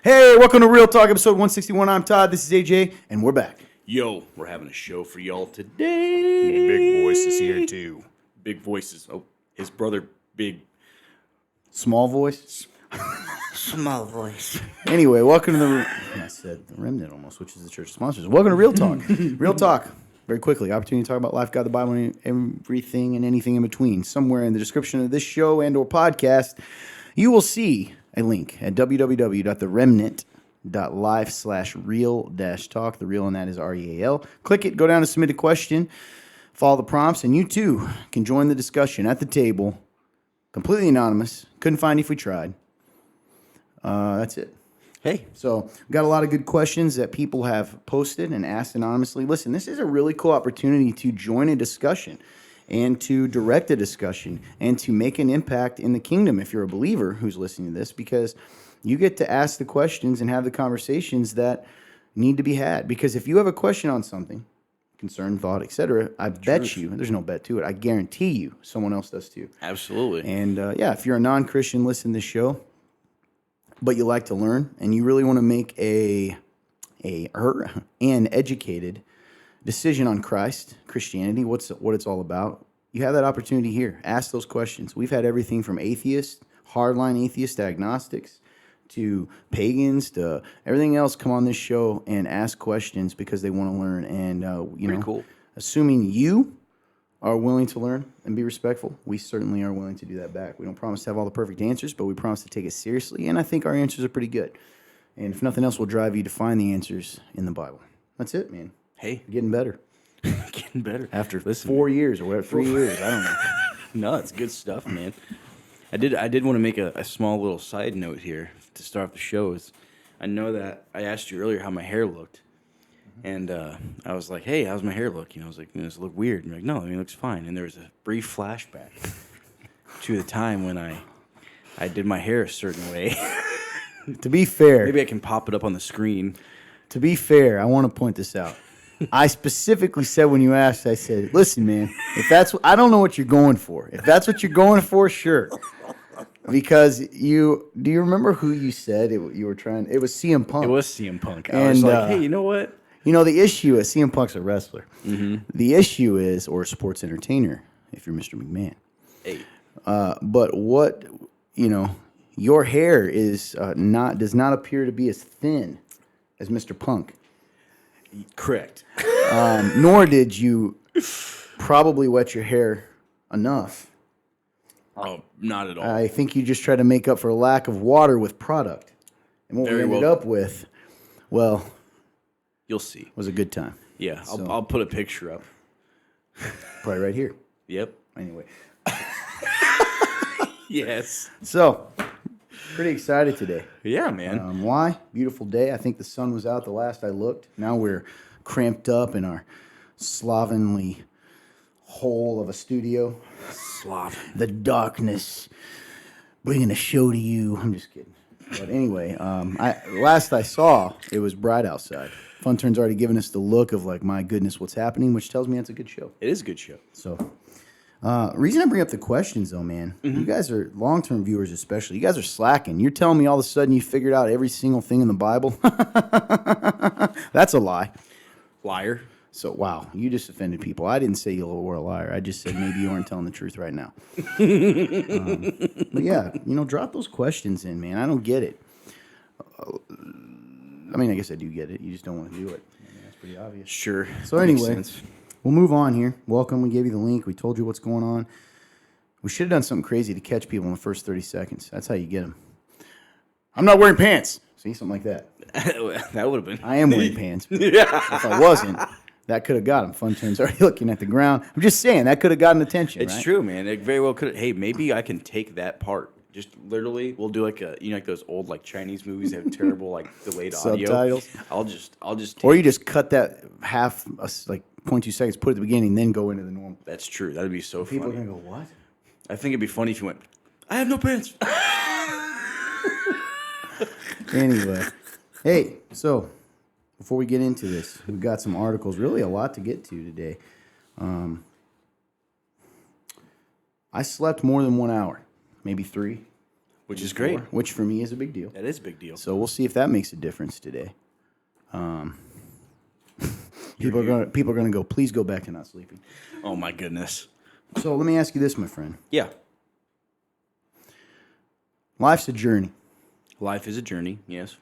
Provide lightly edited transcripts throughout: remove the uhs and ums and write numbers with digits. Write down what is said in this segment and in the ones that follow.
Hey, welcome to Real Talk, episode 161. I'm Todd, this is AJ, and we're back. Yo, we're having a show for y'all today. Big Voice is here too. Big Voices. Oh, his brother, Big. Small voice. Small voice. Anyway, welcome to I said the Remnant almost, which is the church sponsors. Welcome to Real Talk. Real Talk. Very quickly, opportunity to talk about life, God, the Bible, and everything and anything in between. Somewhere in the description of this show and or podcast, you will see a link at www.theremnant.life/real-talk. The real in that is REAL. Click it, go down to submit a question, follow the prompts, and you too can join the discussion at the table. Completely anonymous. Couldn't find you if we tried. That's it. Hey. So we've got a lot of good questions that people have posted and asked anonymously. Listen, this is a really cool opportunity to join a discussion and to direct a discussion and to make an impact in the kingdom if you're a believer who's listening to this, because you get to ask the questions and have the conversations that need to be had. Because if you have a question on something, concern, thought, etc., I bet you, there's no bet to it, I guarantee you someone else does too. Absolutely. And if you're a non-Christian, listen to this show, but you like to learn and you really want to make an educated decision on Christ, Christianity, what it's all about, you have that opportunity here. Ask those questions. We've had everything from atheists, hardline atheists, agnostics, to pagans, to everything else come on this show and ask questions because they want to learn. And, cool. Assuming you are willing to learn and be respectful, we certainly are willing to do that back. We don't promise to have all the perfect answers, but we promise to take it seriously. And I think our answers are pretty good. And if nothing else, we'll drive you to find the answers in the Bible. That's it, man. Hey. Getting better. Getting better. After 4 years or whatever, 3 years, I don't know. No, it's good stuff, man. I did want to make a small little side note here to start off the show. I know that I asked you earlier how my hair looked. And I was like, hey, how's my hair look? I was like, does it look weird? And you're like, no, it looks fine. And there was a brief flashback to the time when I did my hair a certain way. To be fair. Maybe I can pop it up on the screen. To be fair, I want to point this out. I specifically said when you asked, I said, listen, man, I don't know what you're going for. If that's what you're going for, sure. Because do you remember who you said it was CM Punk. It was CM Punk. I was like, hey, you know what? The issue is CM Punk's a wrestler. Mm-hmm. The issue is, or a sports entertainer, if you're Mr. McMahon. Hey. But what, your hair does not appear to be as thin as Mr. Punk. Correct. Nor did you probably wet your hair enough. Oh, not at all. I think you just tried to make up for a lack of water with product. And what we ended up with, well, you'll see. Was a good time. Yeah, I'll put a picture up. Probably right here. Yep. Anyway. Yes. So, pretty excited today. Yeah, man. Why? Beautiful day. I think the sun was out the last I looked. Now we're cramped up in our slovenly hole of a studio. The darkness bringing a show to you. I'm just kidding. But anyway, last I saw, it was bright outside. Funtern's already given us the look of like, my goodness, what's happening, which tells me it's a good show. It is a good show. So, reason I bring up the questions, though, man, you guys are long-term viewers especially. You guys are slacking. You're telling me all of a sudden you figured out every single thing in the Bible? That's a lie. Liar. So, wow, you just offended people. I didn't say you were a liar. I just said maybe you aren't telling the truth right now. But yeah, drop those questions in, man. I don't get it. I guess I do get it. You just don't want to do it. That's pretty obvious. Sure. So anyway, we'll move on here. Welcome. We gave you the link. We told you what's going on. We should have done something crazy to catch people in the first 30 seconds. That's how you get them. I'm not wearing pants. See, something like that. That would have been. I am wearing pants. If I wasn't, that could have got him. Funtern's already looking at the ground. I'm just saying, that could have gotten attention, It's right? true, man. It very well could have. Hey, maybe I can take that part. Just literally, we'll do like like those old like Chinese movies that have terrible like delayed audio. Subtitles. I'll just take Or you just cut that half, like 0.2 seconds, put it at the beginning, then go into the normal. That's true. That'd be so funny. People are going to go, what? I think it'd be funny if you went, I have no pants. Anyway. Hey, so before we get into this, we've got some articles, really a lot to get to today. I slept more than 1 hour, maybe 3. Which is great. Which for me is a big deal. That is a big deal. So we'll see if that makes a difference today. People are gonna go. Please go back to not sleeping. Oh my goodness. So let me ask you this, my friend. Yeah. Life's a journey. Life is a journey. Yes.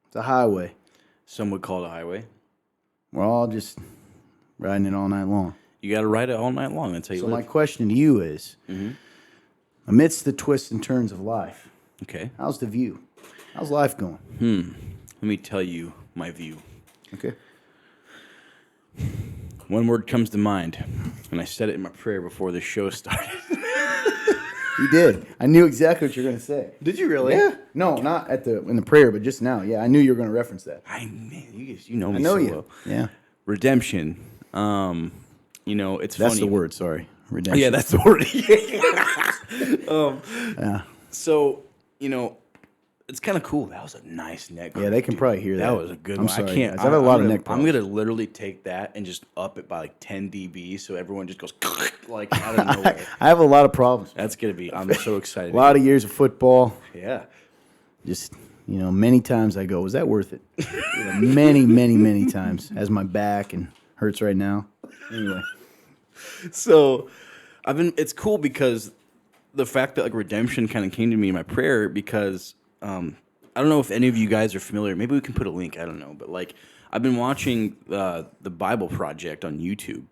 It's a highway. Some would call it a highway. We're all just riding it all night long. You got to ride it all night long. That's how you So live. my question to you is, amidst the twists and turns of life, Okay. how's the view? How's life going? Let me tell you my view. Okay. One word comes to mind, and I said it in my prayer before the show started. You did. I knew exactly what you were going to say. Did you really? Yeah. No, not in the prayer, but just now. Yeah, I knew you were going to reference that. Man, you know me I know so you. well. Yeah. Redemption. It's That's funny. the word. Sorry. Redemption. Yeah, that's the word. Yeah. So, it's kind of cool. That was a nice neck. Yeah, they can probably hear that. That was a good I'm one. sorry, I can't. guys. I have a lot of neck I'm problems. gonna literally take that and just up it by like 10 dB, so everyone just goes like out of nowhere. I have a lot of problems. That's gonna be. I'm so excited. A lot of years of football. Yeah. Just, many times I go, was that worth it? Many, many, many times. As my back and hurts right now. Anyway. So, it's cool because the fact that like redemption kind of came to me in my prayer because I don't know if any of you guys are familiar. Maybe we can put a link. I don't know, but like I've been watching the Bible Project on YouTube.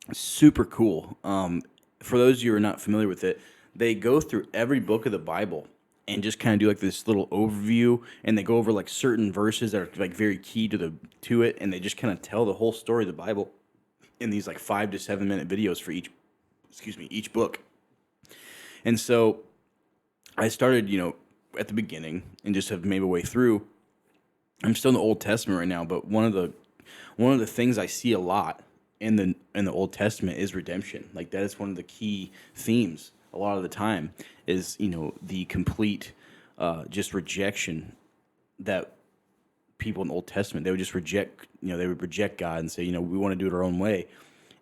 It's super cool. For those of you who are not familiar with it, they go through every book of the Bible and just kind of do like this little overview, and they go over like certain verses that are like very key to it, and they just kind of tell the whole story of the Bible in these like 5 to 7 minute videos for each book. And so I started, at the beginning and just have made my way through. I'm still in the Old Testament right now, but one of the things I see a lot in the Old Testament is redemption. Like that is one of the key themes a lot of the time is, the complete just rejection that people in the Old Testament, they would just reject, they would reject God and say, we want to do it our own way.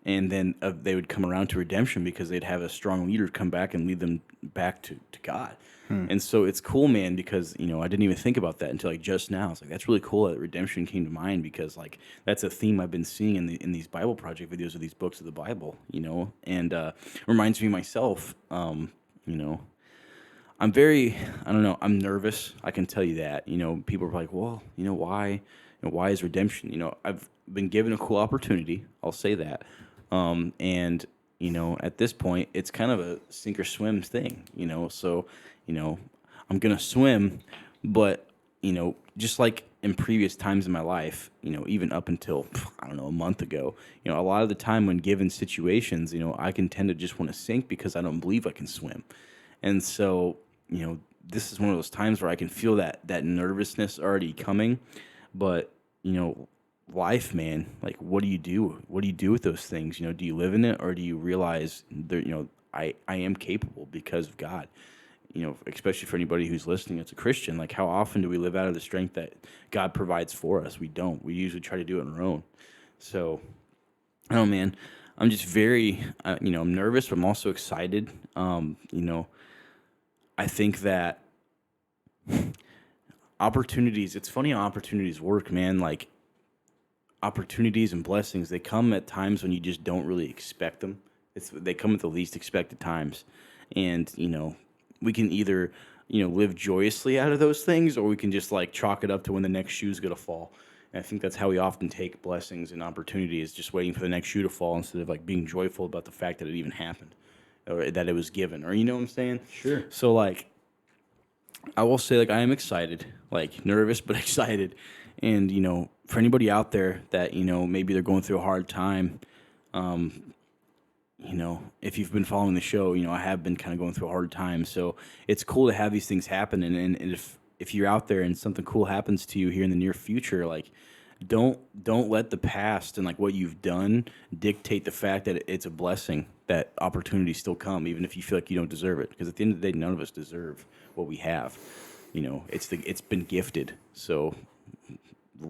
And then they would come around to redemption because they'd have a strong leader come back and lead them back to God. And so it's cool, man, because, I didn't even think about that until like just now. It's like, that's really cool that redemption came to mind because like that's a theme I've been seeing in these Bible Project videos of these books of the Bible, and reminds me of myself, I'm very, I don't know, I'm nervous. I can tell you that, people are like, well, why, why is redemption? I've been given a cool opportunity. I'll say that. And, at this point, it's kind of a sink or swim thing, so, I'm going to swim, but, just like in previous times in my life, even up until, I don't know, a month ago, a lot of the time when given situations, I can tend to just want to sink because I don't believe I can swim. And so, this is one of those times where I can feel that nervousness already coming, but, life, man, like what do you do? What do you do with those things? Do you live in it or do you realize that, I am capable because of God? Especially for anybody who's listening that's a Christian, like how often do we live out of the strength that God provides for us? We don't. We usually try to do it on our own. So, I don't know, man, I'm just very, I'm nervous, but I'm also excited. I think that opportunities, it's funny how opportunities work, man. Like opportunities and blessings, they come at times when you just don't really expect them. They come at the least expected times. And, we can either, live joyously out of those things, or we can just like chalk it up to when the next shoe's going to fall. And I think that's how we often take blessings and opportunities, just waiting for the next shoe to fall instead of like being joyful about the fact that it even happened or that it was given, or you know what I'm saying? Sure. So like, I will say like I am excited, like nervous, but excited. And, for anybody out there that, maybe they're going through a hard time, if you've been following the show, I have been kind of going through a hard time. So it's cool to have these things happen. And if you're out there and something cool happens to you here in the near future, like don't let the past and like what you've done dictate the fact that it's a blessing, that opportunities still come, even if you feel like you don't deserve it. Because at the end of the day, none of us deserve what we have. It's been gifted. So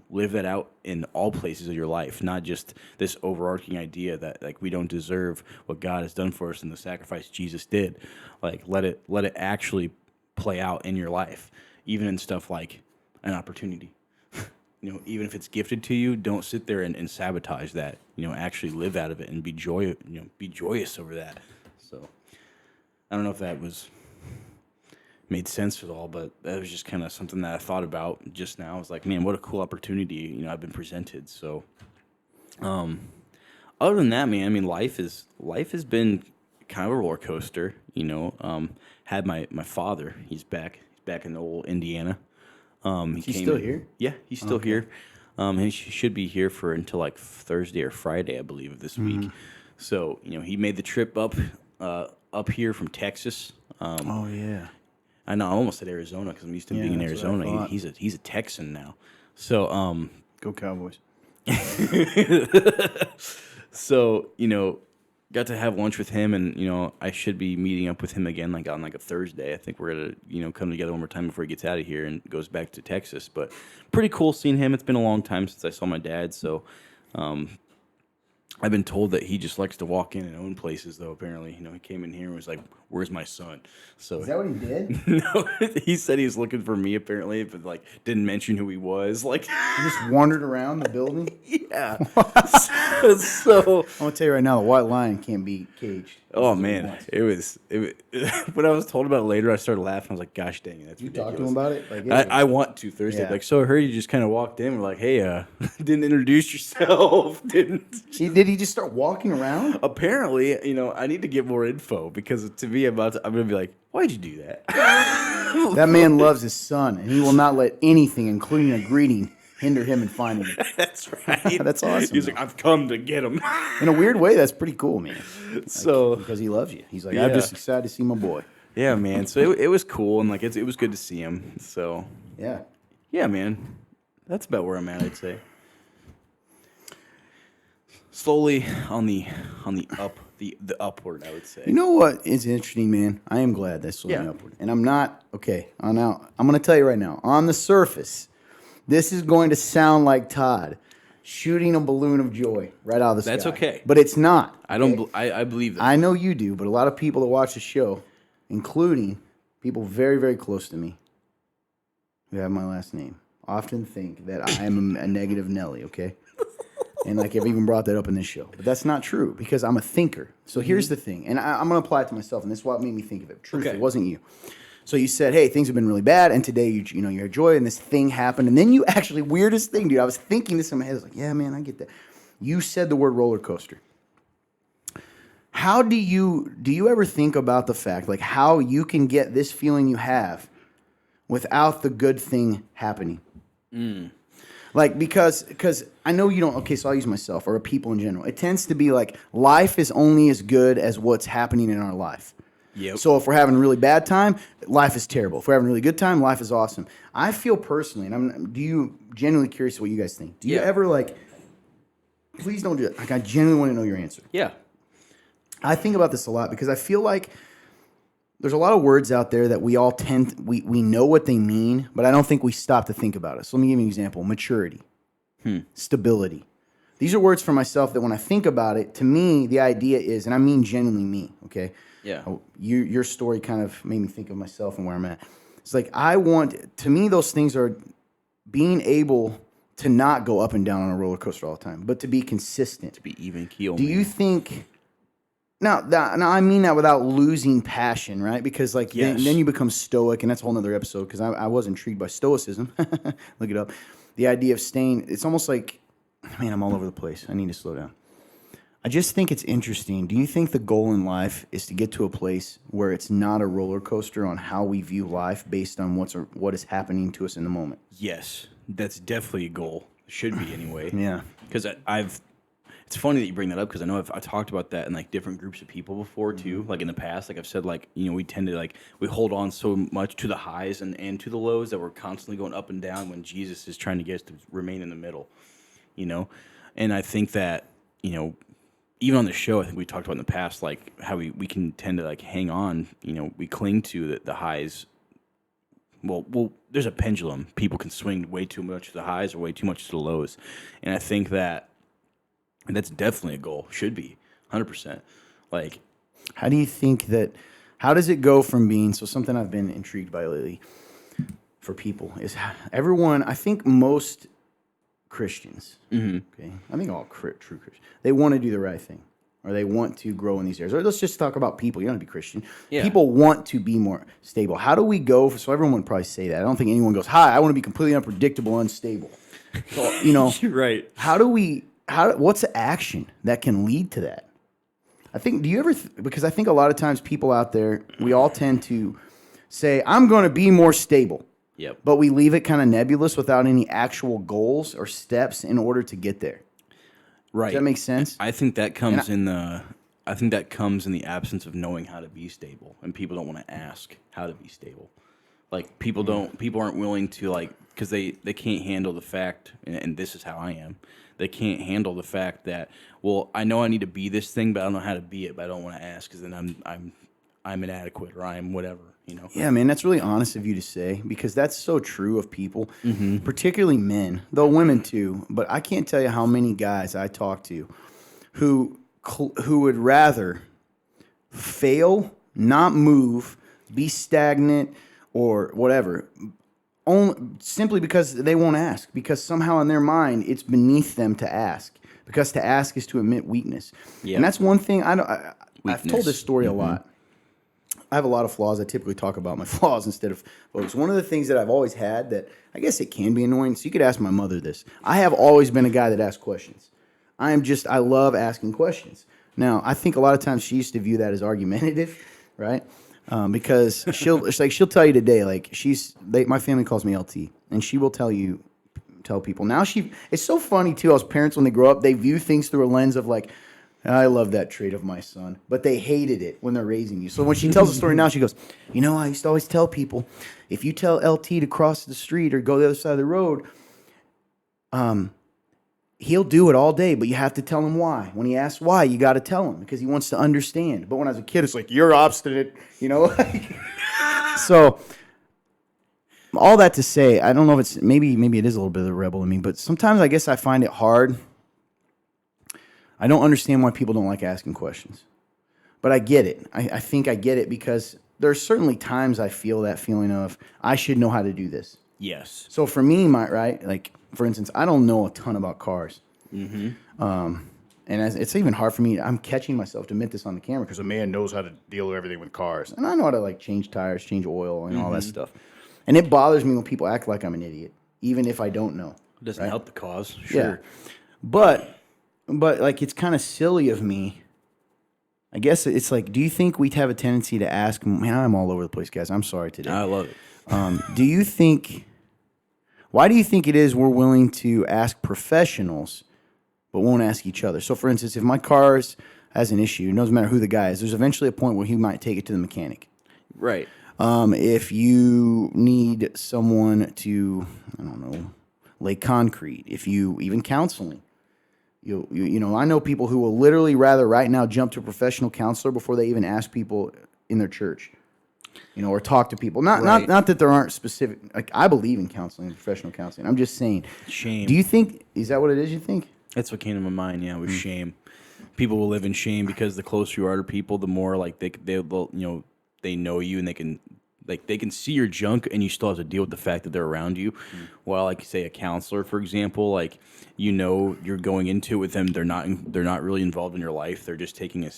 live that out in all places of your life, not just this overarching idea that like we don't deserve what God has done for us and the sacrifice Jesus did. Like let it actually play out in your life, even in stuff like an opportunity. Even if it's gifted to you, don't sit there and sabotage that. Actually live out of it and be joyous over that. So I don't know if that made sense at all, but that was just kind of something that I thought about just now. I was like, man, what a cool opportunity, I've been presented. So, other than that, man, I mean, life has been kind of a roller coaster, had my father, he's back in old Indiana. He's still here? Yeah, he's still here. He should be here for until like Thursday or Friday, I believe, of this week. So, he made the trip up here from Texas. Oh yeah. I know I almost said Arizona because I'm used to being in that's what I Arizona. thought. He's a Texan now. So Go Cowboys. so got to have lunch with him, and I should be meeting up with him again like on like a Thursday. I think we're gonna come together one more time before he gets out of here and goes back to Texas. But pretty cool seeing him. It's been a long time since I saw my dad, so I've been told that he just likes to walk in and own places, though. Apparently, he came in here and was like, "Where's my son?" So Is that what he did? no, he said he was looking for me apparently, but like didn't mention who he was. Like, He just wandered around the building. yeah. So I'm gonna tell you right now, the white lion can't be caged. oh man, it was when I was told about it later, I started laughing. I was like, "Gosh dang it, that's You ridiculous." talked to him about it? Like, I want to Thursday. Yeah. Like, so I heard you just kind of walked in. We're like, "Hey, didn't introduce yourself." Did Did he just start walking around? apparently, I need to get more info because to me, I'm gonna be like, "Why'd you do that?" That man loves his son, and he will not let anything, including a greeting, hinder him in finding it. That's right. That's awesome, He's though. like, "I've come to get him." In a weird way, that's pretty cool, man. So Because he loves you. He's like, Yeah. I'm just excited to see my boy. yeah, man. So it was cool, and like it was good to see him. So Yeah. yeah, man. That's about where I'm at, I'd say. Slowly on the upward, I would say. You know what is interesting, man? I am glad that's slowing Yeah. upward. And I'm not, okay, I'm going to tell you right now, on the surface, this is going to sound like Todd shooting a balloon of joy right out of the sky. That's okay. But it's not. I don't. I believe that. I know you do, but a lot of people that watch the show, including people very, very close to me who have my last name, often think that I am a negative Nelly, okay? And like I've even brought that up in this show. But that's not true because I'm a thinker. So here's the thing, and I'm going to apply it to myself, and this is what made me think of it. Truth, Okay. It wasn't you. So you said, hey, things have been really bad, and today you had joy, and this thing happened. And then you actually, weirdest thing, dude, I was thinking this in my head. I was like, yeah, man, I get that. You said the word roller coaster. How do you ever think about the fact, like how you can get this feeling you have without the good thing happening? Like, because I know you don't, okay, so I'll use myself or people in general. It tends to be like life is only as good as what's happening in our life. Yep. So if we're having a really bad time, life is terrible. If we're having a really good time, life is awesome. I feel personally, and do you genuinely curious what you guys think? Do you Yeah. ever like, please don't do it. Like, I genuinely want to know your answer. Yeah. I think about this a lot because I feel like there's a lot of words out there that we all we know what they mean, but I don't think we stop to think about it. So let me give you an example. Maturity, stability. These are words for myself that when I think about it, to me, the idea is, and I mean genuinely me, okay? Yeah. Your story kind of made me think of myself and where I'm at. It's like to me, those things are being able to not go up and down on a roller coaster all the time, but to be consistent. Be even keel. Do you think... Now, I mean that without losing passion, right? Because like Yes. then you become stoic, and that's a whole nother episode because I was intrigued by stoicism. Look it up. The idea of staying, it's almost like, man, I'm all over the place. I need to slow down. I just think it's interesting. Do you think the goal in life is to get to a place where it's not a roller coaster on how we view life based on what is happening to us in the moment? Yes, that's definitely a goal. Should be anyway. Yeah. Because it's funny that you bring that up because I know I've talked about that in like different groups of people before too. Like in the past, like I've said, like we tend to we hold on so much to the highs and to the lows that we're constantly going up and down when Jesus is trying to get us to remain in the middle. And I think that even on the show, I think we talked about in the past, like how we can tend to like hang on. We cling to the highs. Well, there's a pendulum. People can swing way too much to the highs or way too much to the lows, and I think that. And that's definitely a goal. Should be 100%. Like, How do you think How does it go from being, so something I've been intrigued by lately for people is everyone, I think most Christians, okay, I think all true Christians, they want to do the right thing. Or they want to grow in these areas. Or let's just talk about people. You don't have to be Christian. Yeah. People want to be more stable. How do we go? So everyone would probably say that. I don't think anyone goes, "Hi, I want to be completely unpredictable, unstable." So, You're right. What's the action that can lead to that? I think. Do you ever? Because I think a lot of times people out there, we all tend to say, "I'm going to be more stable." Yep. But we leave it kind of nebulous without any actual goals or steps in order to get there. Right. Does that make sense? I think that comes in the absence of knowing how to be stable, and people don't want to ask how to be stable. Like people aren't willing to, like, because they can't handle the fact, and this is how I am. They can't handle the fact that, well, I know I need to be this thing, but I don't know how to be it. But I don't want to ask because then I'm inadequate or I'm whatever. Yeah, man, that's really honest of you to say because that's so true of people, particularly men, though women too. But I can't tell you how many guys I talk to who would rather fail, not move, be stagnant, or whatever, simply because they won't ask. Because somehow in their mind it's beneath them to ask. Because to ask is to admit weakness, and that's one thing I've told this story a lot. I have a lot of flaws. I typically talk about my flaws instead of folks. One of the things that I've always had that I guess it can be annoying. So you could ask my mother this. I have always been a guy that asks questions. I love asking questions. Now, I think a lot of times she used to view that as argumentative, right? Because she'll tell you today, like my family calls me LT, and she will tell people. Now it's so funny too. As parents, when they grow up, they view things through a lens of like, I love that trait of my son, but they hated it when they're raising you. So when she tells the story now, she goes, I used to always tell people, if you tell LT to cross the street or go the other side of the road, he'll do it all day, but you have to tell him why. When he asks why, you got to tell him because he wants to understand. But when I was a kid, it's like, you're obstinate, So all that to say, I don't know if it's, maybe it is a little bit of the rebel in me, but sometimes I guess I find it hard. I don't understand why people don't like asking questions. But I get it. I think I get it because there are certainly times I feel that feeling of, I should know how to do this. Yes. So for me, like, for instance, I don't know a ton about cars. And it's even hard for me. I'm catching myself to admit this on the camera because a man knows how to deal with everything with cars. And I know how to, like, change tires, change oil, and all that stuff. And it bothers me when people act like I'm an idiot, even if I don't know. It doesn't help the cause. Yeah. Sure. But like, it's kind of silly of me. I guess it's like, do you think we'd have a tendency to ask? Man, I'm all over the place, guys. I'm sorry today. I love it. Why do you think it is we're willing to ask professionals, but won't ask each other? So, for instance, if my car has an issue, it doesn't matter who the guy is, there's eventually a point where he might take it to the mechanic. Right. If you need someone to, I don't know, lay concrete, even counseling. I know people who will literally rather right now jump to a professional counselor before they even ask people in their church, or talk to people. Not that there aren't specific. Like, I believe in counseling, professional counseling. I'm just saying. Shame. Do you think is that what it is? You think? That's what came to my mind. Yeah, with shame. People will live in shame because the closer you are to people, the more like they know you and they can see your junk and you still have to deal with the fact that they're around you. While, like, say a counselor, for example, like, you're going into it with them. They're not really involved in your life. They're just taking a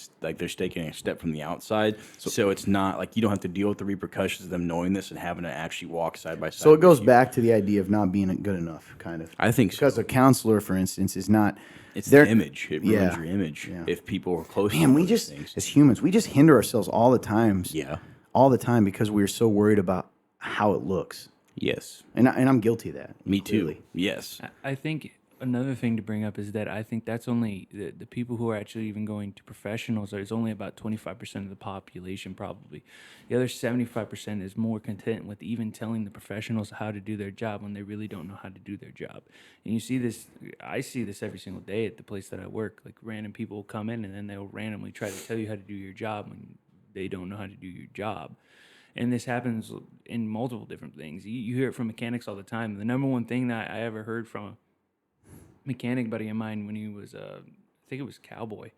step from the outside. So it's not like you don't have to deal with the repercussions of them knowing this and having to actually walk side by side. So it goes back to the idea of not being good enough, kind of. I think so. Because a counselor, for instance, is not. It's their image. It ruins Yeah. your image Yeah. if people are close. Man, to those things. as humans, we just hinder ourselves all the time. Yeah. All the time because we're so worried about how it looks. Yes. And I'm guilty of that. Me clearly. too. Yes. I think another thing to bring up is that I think that's only the people who are actually even going to professionals is only about 25% of the population probably. The other 75% is more content with even telling the professionals how to do their job when they really don't know how to do their job. And you see this, I see this every single day at the place that I work. Like, random people will come in and then they'll randomly try to tell you how to do your job when they don't know how to do your job. And this happens in multiple different things. You hear it from mechanics all the time. The number one thing that I ever heard from a mechanic buddy of mine when he was, I think it was Cowboy,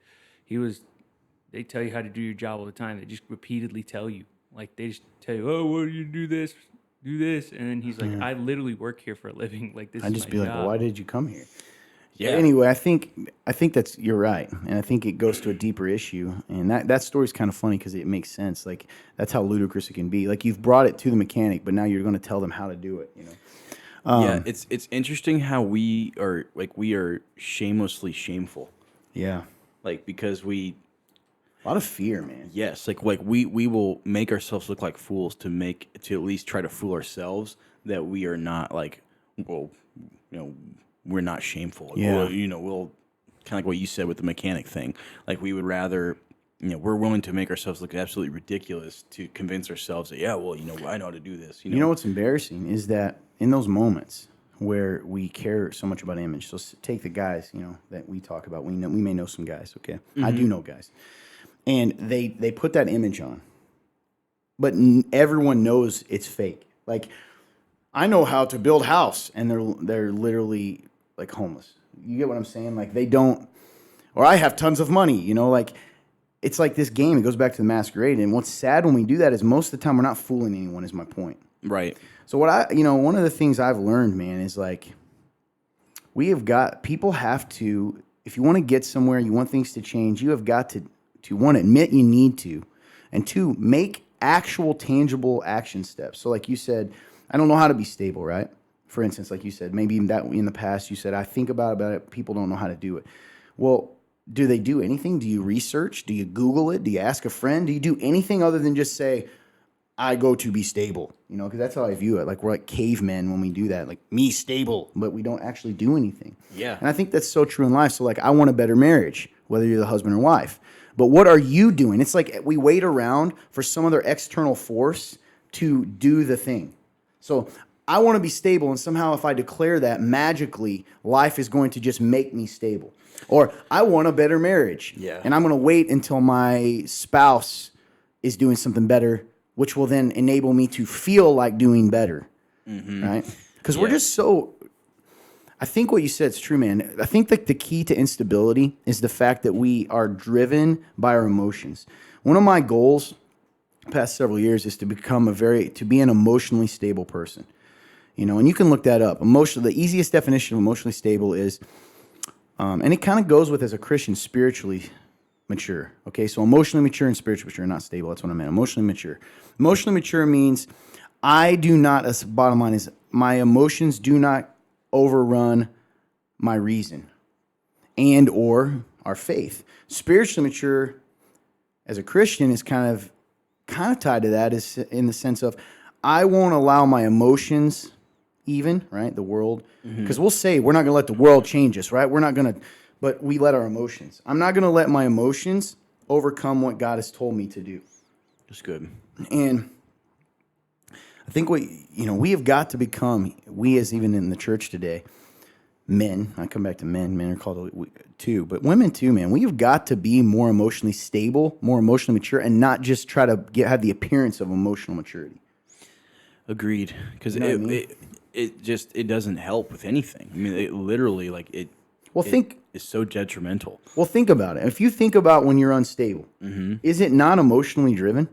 they tell you how to do your job all the time. They just repeatedly tell you. Like, they just tell you, oh, well, you do this, and then he's like, I literally work here for a living. Like, this I'd is just my be like, job. well, why did you come here? Yeah. But anyway, I think that's you're right, and I think it goes to a deeper issue, and that story's kind of funny because it makes sense. Like that's how ludicrous it can be. Like you've brought it to the mechanic, but now you're going to tell them how to do it. Yeah, it's interesting how we are shamelessly shameful. Yeah, Like because we a lot of fear, man. yes, like we will make ourselves look like fools to at least try to fool ourselves that we are not like we're not shameful. Yeah. We'll kind of like what you said with the mechanic thing. Like we would rather, we're willing to make ourselves look absolutely ridiculous to convince ourselves that, I know how to do this. You know what's embarrassing is that in those moments where we care so much about image, so take the guys, that we talk about. We may know some guys, okay? I do know guys. And they put that image on, but everyone knows it's fake. Like, I know how to build house, and they're literally like homeless. You get what I'm saying? Like they don't, or I have tons of money. Like it's like this game. It goes back to the masquerade. And what's sad when we do that is most of the time we're not fooling anyone. Is my point. Right. So one of the things I've learned, man, is like people have to, if you want to get somewhere, you want things to change, you have got to one, admit you need to, and two, make actual tangible action steps. So like you said, I don't know how to be stable, right? For instance, like you said, maybe that in the past you said, I think about it, people don't know how to do it. Well, do they do anything? Do you research? Do you Google it? Do you ask a friend? Do you do anything other than just say, I go to be stable? Because that's how I view it. Like we're like cavemen when we do that, like me stable, but we don't actually do anything. Yeah. And I think that's so true in life. So like I want a better marriage, whether you're the husband or wife. But what are you doing? It's like we wait around for some other external force to do the thing. So I want to be stable, and somehow if I declare that, magically, life is going to just make me stable. Or I want a better marriage. Yeah. And I'm going to wait until my spouse is doing something better, which will then enable me to feel like doing better. Right? Because we're just so... I think what you said is true, man. I think that the key to instability is the fact that we are driven by our emotions. One of my goals the past several years is to be an emotionally stable person. And you can look that up. The easiest definition of emotionally stable is, and it kind of goes with, as a Christian, spiritually mature. Okay, so emotionally mature and spiritually mature, not stable. That's what I meant. Emotionally mature. Emotionally mature means bottom line is my emotions do not overrun my reason and or our faith. Spiritually mature as a Christian is kind of tied to that, is in the sense of I won't allow my emotions, even, right, the world, because we'll say we're not going to let the world change us, right? We're not going to, but we let our emotions. I'm not going to let my emotions overcome what God has told me to do. That's good. And I think we have got to become, we as even in the church today, men, I come back to men are called too, but women too, man, we have got to be more emotionally stable, more emotionally mature, and not just try to have the appearance of emotional maturity. Agreed. Because it doesn't help with anything. I mean, it literally, like, it is so detrimental. Well, think about it. If you think about when you're unstable, is it not emotionally driven?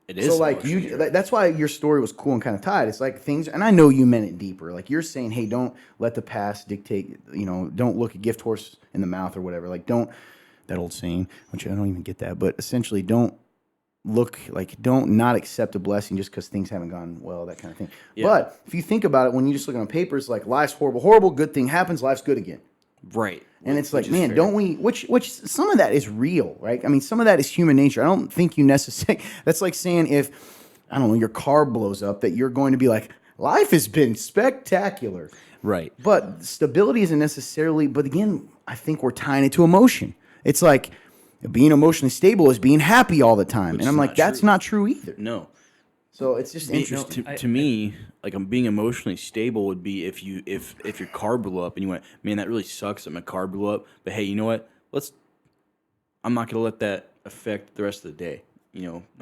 It is. So like that's why your story was cool and kind of tied. It's like things, and I know you meant it deeper. Like you're saying, hey, don't let the past dictate. Don't look a gift horse in the mouth or whatever. Like that old saying, which I don't even get that, but essentially don't not accept a blessing just because things haven't gone well, that kind of thing. Yeah. But if you think about it, when you just look on paper, it's like life's horrible, horrible, good thing happens, life's good again. Right. And it's like, man, don't we, which some of that is real, right? I mean, some of that is human nature. I don't think you necessarily, that's like saying if, I don't know, your car blows up, that you're going to be like, life has been spectacular. Right. But stability isn't necessarily, but again, I think we're tying it to emotion. It's like being emotionally stable is being happy all the time. And I'm like, that's not true either. No. So it's just interesting. To me, like, I'm being emotionally stable would be if your car blew up and you went, man, that really sucks that my car blew up. But hey, you know what? I'm not gonna let that affect the rest of the day.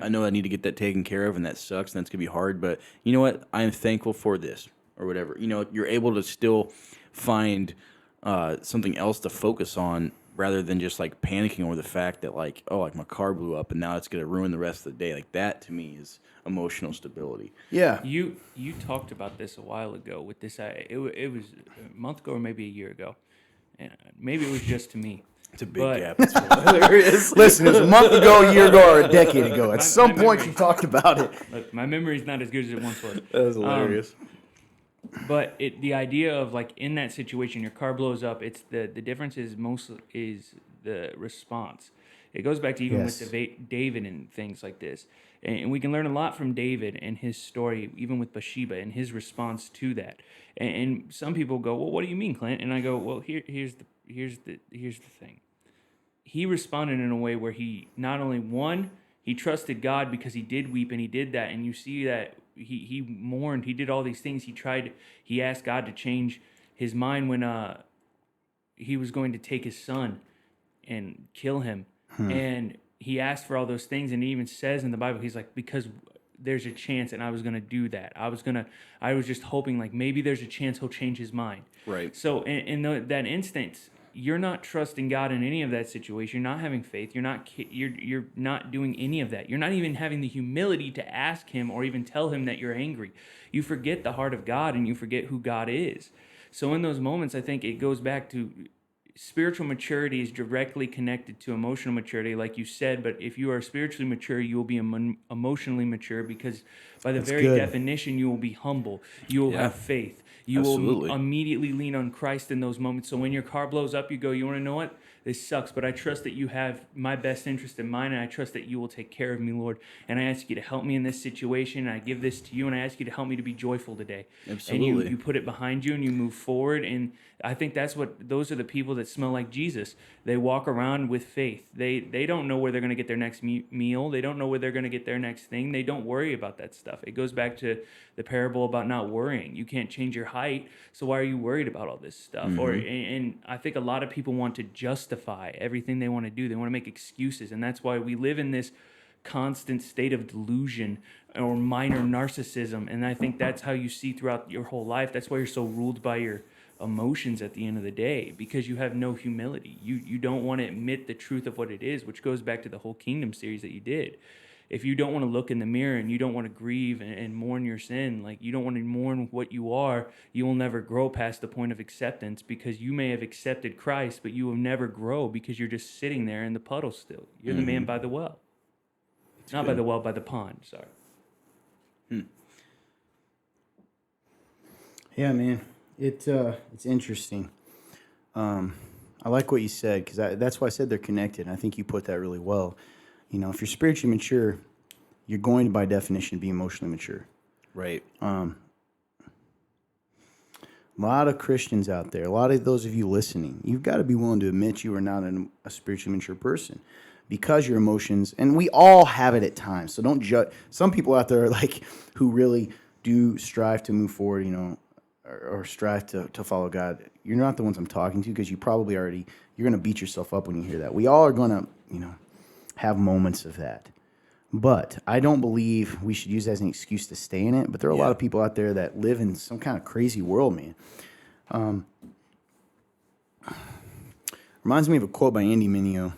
I know I need to get that taken care of, and that sucks, and that's gonna be hard. But you know what? I am thankful for this or whatever. You're able to still find something else to focus on rather than just like panicking over the fact that like, oh, like my car blew up and now it's gonna ruin the rest of the day. Like that to me is emotional stability. Yeah. You talked about this a while ago with this. It was a month ago or maybe a year ago, and maybe it was just to me. It's a big But- gap. It's hilarious. Listen, it was a month ago, a year ago, or a decade ago. At some my point, memory- you talked about it. Look, my memory's not as good as it once was. That was hilarious. But the idea of like in that situation, your car blows up. It's the difference is is the response. It goes back to even Yes. with David and things like this, and we can learn a lot from David and his story, even with Bathsheba and his response to that. And some people go, "Well, what do you mean, Clint?" And I go, "Well, here's the thing." He responded in a way where he not only he trusted God because he did weep and he did that, and you see that he mourned, he did all these things. He asked God to change his mind when he was going to take his son and kill him, and he asked for all those things, and he even says in the Bible, he's like, because there's a chance, and I was gonna do that. I was just hoping like maybe there's a chance he'll change his mind. Right. So that instance, you're not trusting God in any of that situation. You're not having faith. You're not doing any of that. You're not even having the humility to ask him or even tell him that you're angry. You forget the heart of God and you forget who God is. So in those moments, I think it goes back to spiritual maturity is directly connected to emotional maturity, like you said. But if you are spiritually mature, you will be emotionally mature because by the very good. definition, you will be humble. You will Yeah. have faith. You Absolutely. will immediately lean on Christ in those moments. So when your car blows up, you go, you want to know what? This sucks, but I trust that you have my best interest in mind, and I trust that you will take care of me, Lord. And I ask you to help me in this situation, and I give this to you, and I ask you to help me to be joyful today. Absolutely. And you put it behind you, and you move forward. And I think those are the people that smell like Jesus. They walk around with faith. They don't know where they're going to get their next meal. They don't know where they're going to get their next thing. They don't worry about that stuff. It goes back to the parable about not worrying. You can't change your height, so why are you worried about all this stuff? And I think a lot of people want to justify everything they want to do. They want to make excuses, and that's why we live in this constant state of delusion or minor narcissism. And I think that's how you see throughout your whole life. That's why you're so ruled by your emotions at the end of the day, because you have no humility. You don't want to admit the truth of what it is, which goes back to the whole Kingdom series that you did. If you don't want to look in the mirror and you don't want to grieve and mourn your sin, like you don't want to mourn what you are, you will never grow past the point of acceptance, because you may have accepted Christ, but you will never grow because you're just sitting there in the puddle still. You're the man by the well. Not by the well, by the pond, sorry. Yeah, man. It's interesting. I like what you said, because that's why I said they're connected. And I think you put that really well. You know, if you're spiritually mature, you're going to, by definition, be emotionally mature. Right. A lot of Christians out there, a lot of those of you listening, you've got to be willing to admit you are not a spiritually mature person, because your emotions, and we all have it at times. So don't judge. Some people out there are like, who really do strive to move forward, you know, or strive to follow God. You're not the ones I'm talking to, because you probably you're going to beat yourself up when you hear that. We all are going to, you know, have moments of that. But I don't believe we should use that as an excuse to stay in it. But there are a lot of people out there that live in some kind of crazy world, man. Reminds me of a quote by Andy Mineo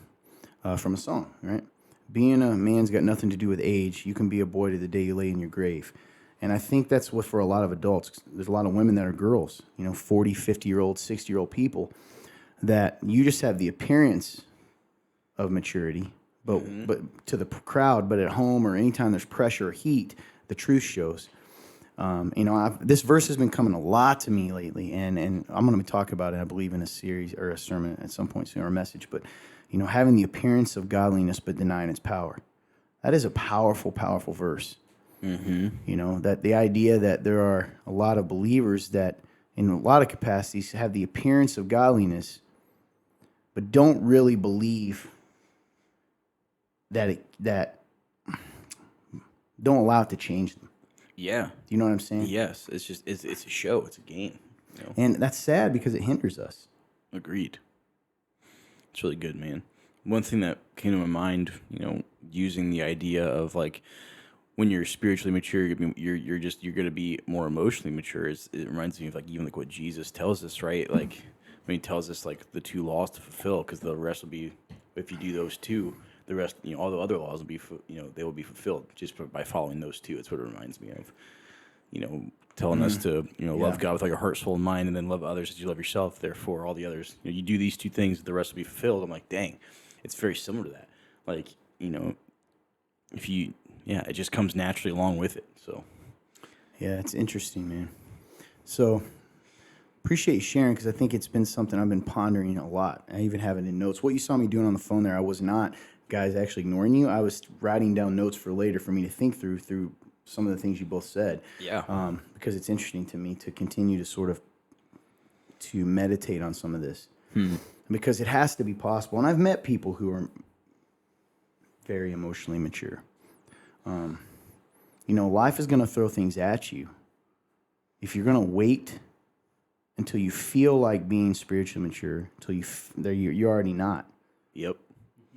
from a song, right? Being a man's got nothing to do with age. You can be a boy to the day you lay in your grave. And I think that's what, for a lot of adults, there's a lot of women that are girls, you know, 40, 50-year-old, 60-year-old people, that you just have the appearance of maturity, but to the crowd, but at home or anytime there's pressure or heat, the truth shows. You know, this verse has been coming a lot to me lately, and I'm going to talk about it, I believe, in a series or a sermon at some point soon, or a message. But, you know, having the appearance of godliness but denying its power. That is a powerful, powerful verse. You know, that the idea that there are a lot of believers that, in a lot of capacities, have the appearance of godliness, but don't really believe that don't allow it to change them. Yeah. Do you know what I'm saying? Yes. It's just it's a show. It's a game. You know? And that's sad, because it hinders us. Agreed. It's really good, man. One thing that came to my mind, you know, using the idea of like, when you're spiritually mature, you're going to be more emotionally mature. It reminds me of like even like what Jesus tells us, right? Like he tells us like the 2 laws to fulfill, because the rest will be, if you do those 2, the rest, all the other laws will be, they will be fulfilled just by following those 2. That's what it reminds me of. Telling us to, love God with all your heart, soul, and mind, and then love others as you love yourself. Therefore, all the others, you do these 2 things, the rest will be fulfilled. I'm like, dang, it's very similar to that. Like, if you, it just comes naturally along with it. So, Yeah, it's interesting, man. So, appreciate you sharing, because I think it's been something I've been pondering a lot. I even have it in notes. What you saw me doing on the phone there, I was not, guys, actually ignoring you. I was writing down notes for later for me to think through some of the things you both said. yeah. Because it's interesting to me to continue to sort of to meditate on some of this. Because it has to be possible. And I've met people who are very emotionally mature. Life is going to throw things at you. If you're going to wait until you feel like being spiritually mature, until you're already not. Yep.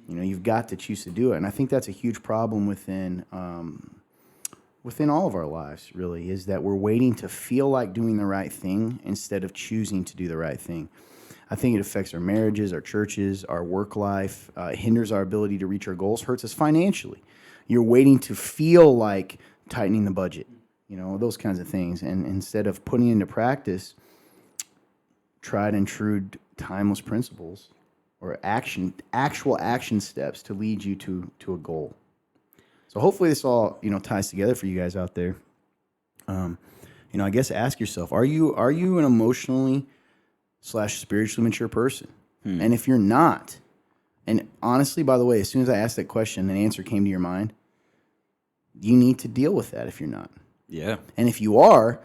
You've got to choose to do it. And I think that's a huge problem within all of our lives, really, is that we're waiting to feel like doing the right thing instead of choosing to do the right thing. I think it affects our marriages, our churches, our work life, hinders our ability to reach our goals, hurts us financially. You're waiting to feel like tightening the budget, those kinds of things. And instead of putting into practice tried and true timeless principles or actual action steps to lead you to a goal. So hopefully this all, ties together for you guys out there. I guess ask yourself, are you an emotionally / spiritually mature person? And if you're not, and honestly, by the way, as soon as I asked that question, an answer came to your mind, you need to deal with that if you're not. Yeah. And if you are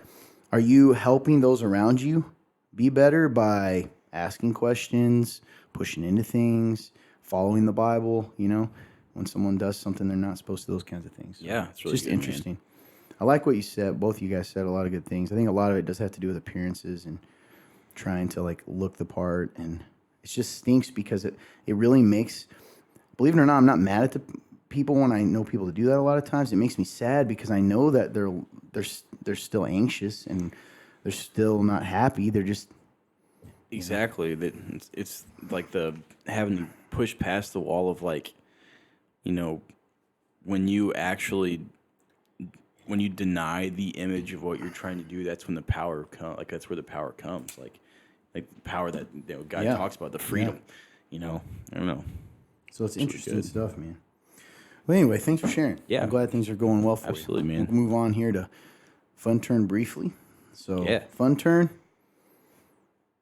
you helping those around you be better by asking questions, pushing into things, following the Bible, when someone does something they're not supposed to, those kinds of things. Yeah, it's really just good, interesting. Man. I like what you said. Both of you guys said a lot of good things. I think a lot of it does have to do with appearances and trying to look the part, and it just stinks because it really makes, believe it or not, I'm not mad at the people when I know people to do that a lot of times. It makes me sad because I know that they're still anxious and they're still not happy. They're just exactly that. It's like the having to push past the wall of when you deny the image of what you're trying to do, that's when the power comes. That's where the power comes. Like the power that God talks about, the freedom. I don't know. So it's interesting stuff, man. Well, anyway, thanks for sharing. Yeah. I'm glad things are going well for you. Absolutely, man. We'll move on here to Funtern briefly. So, Yeah. Funtern,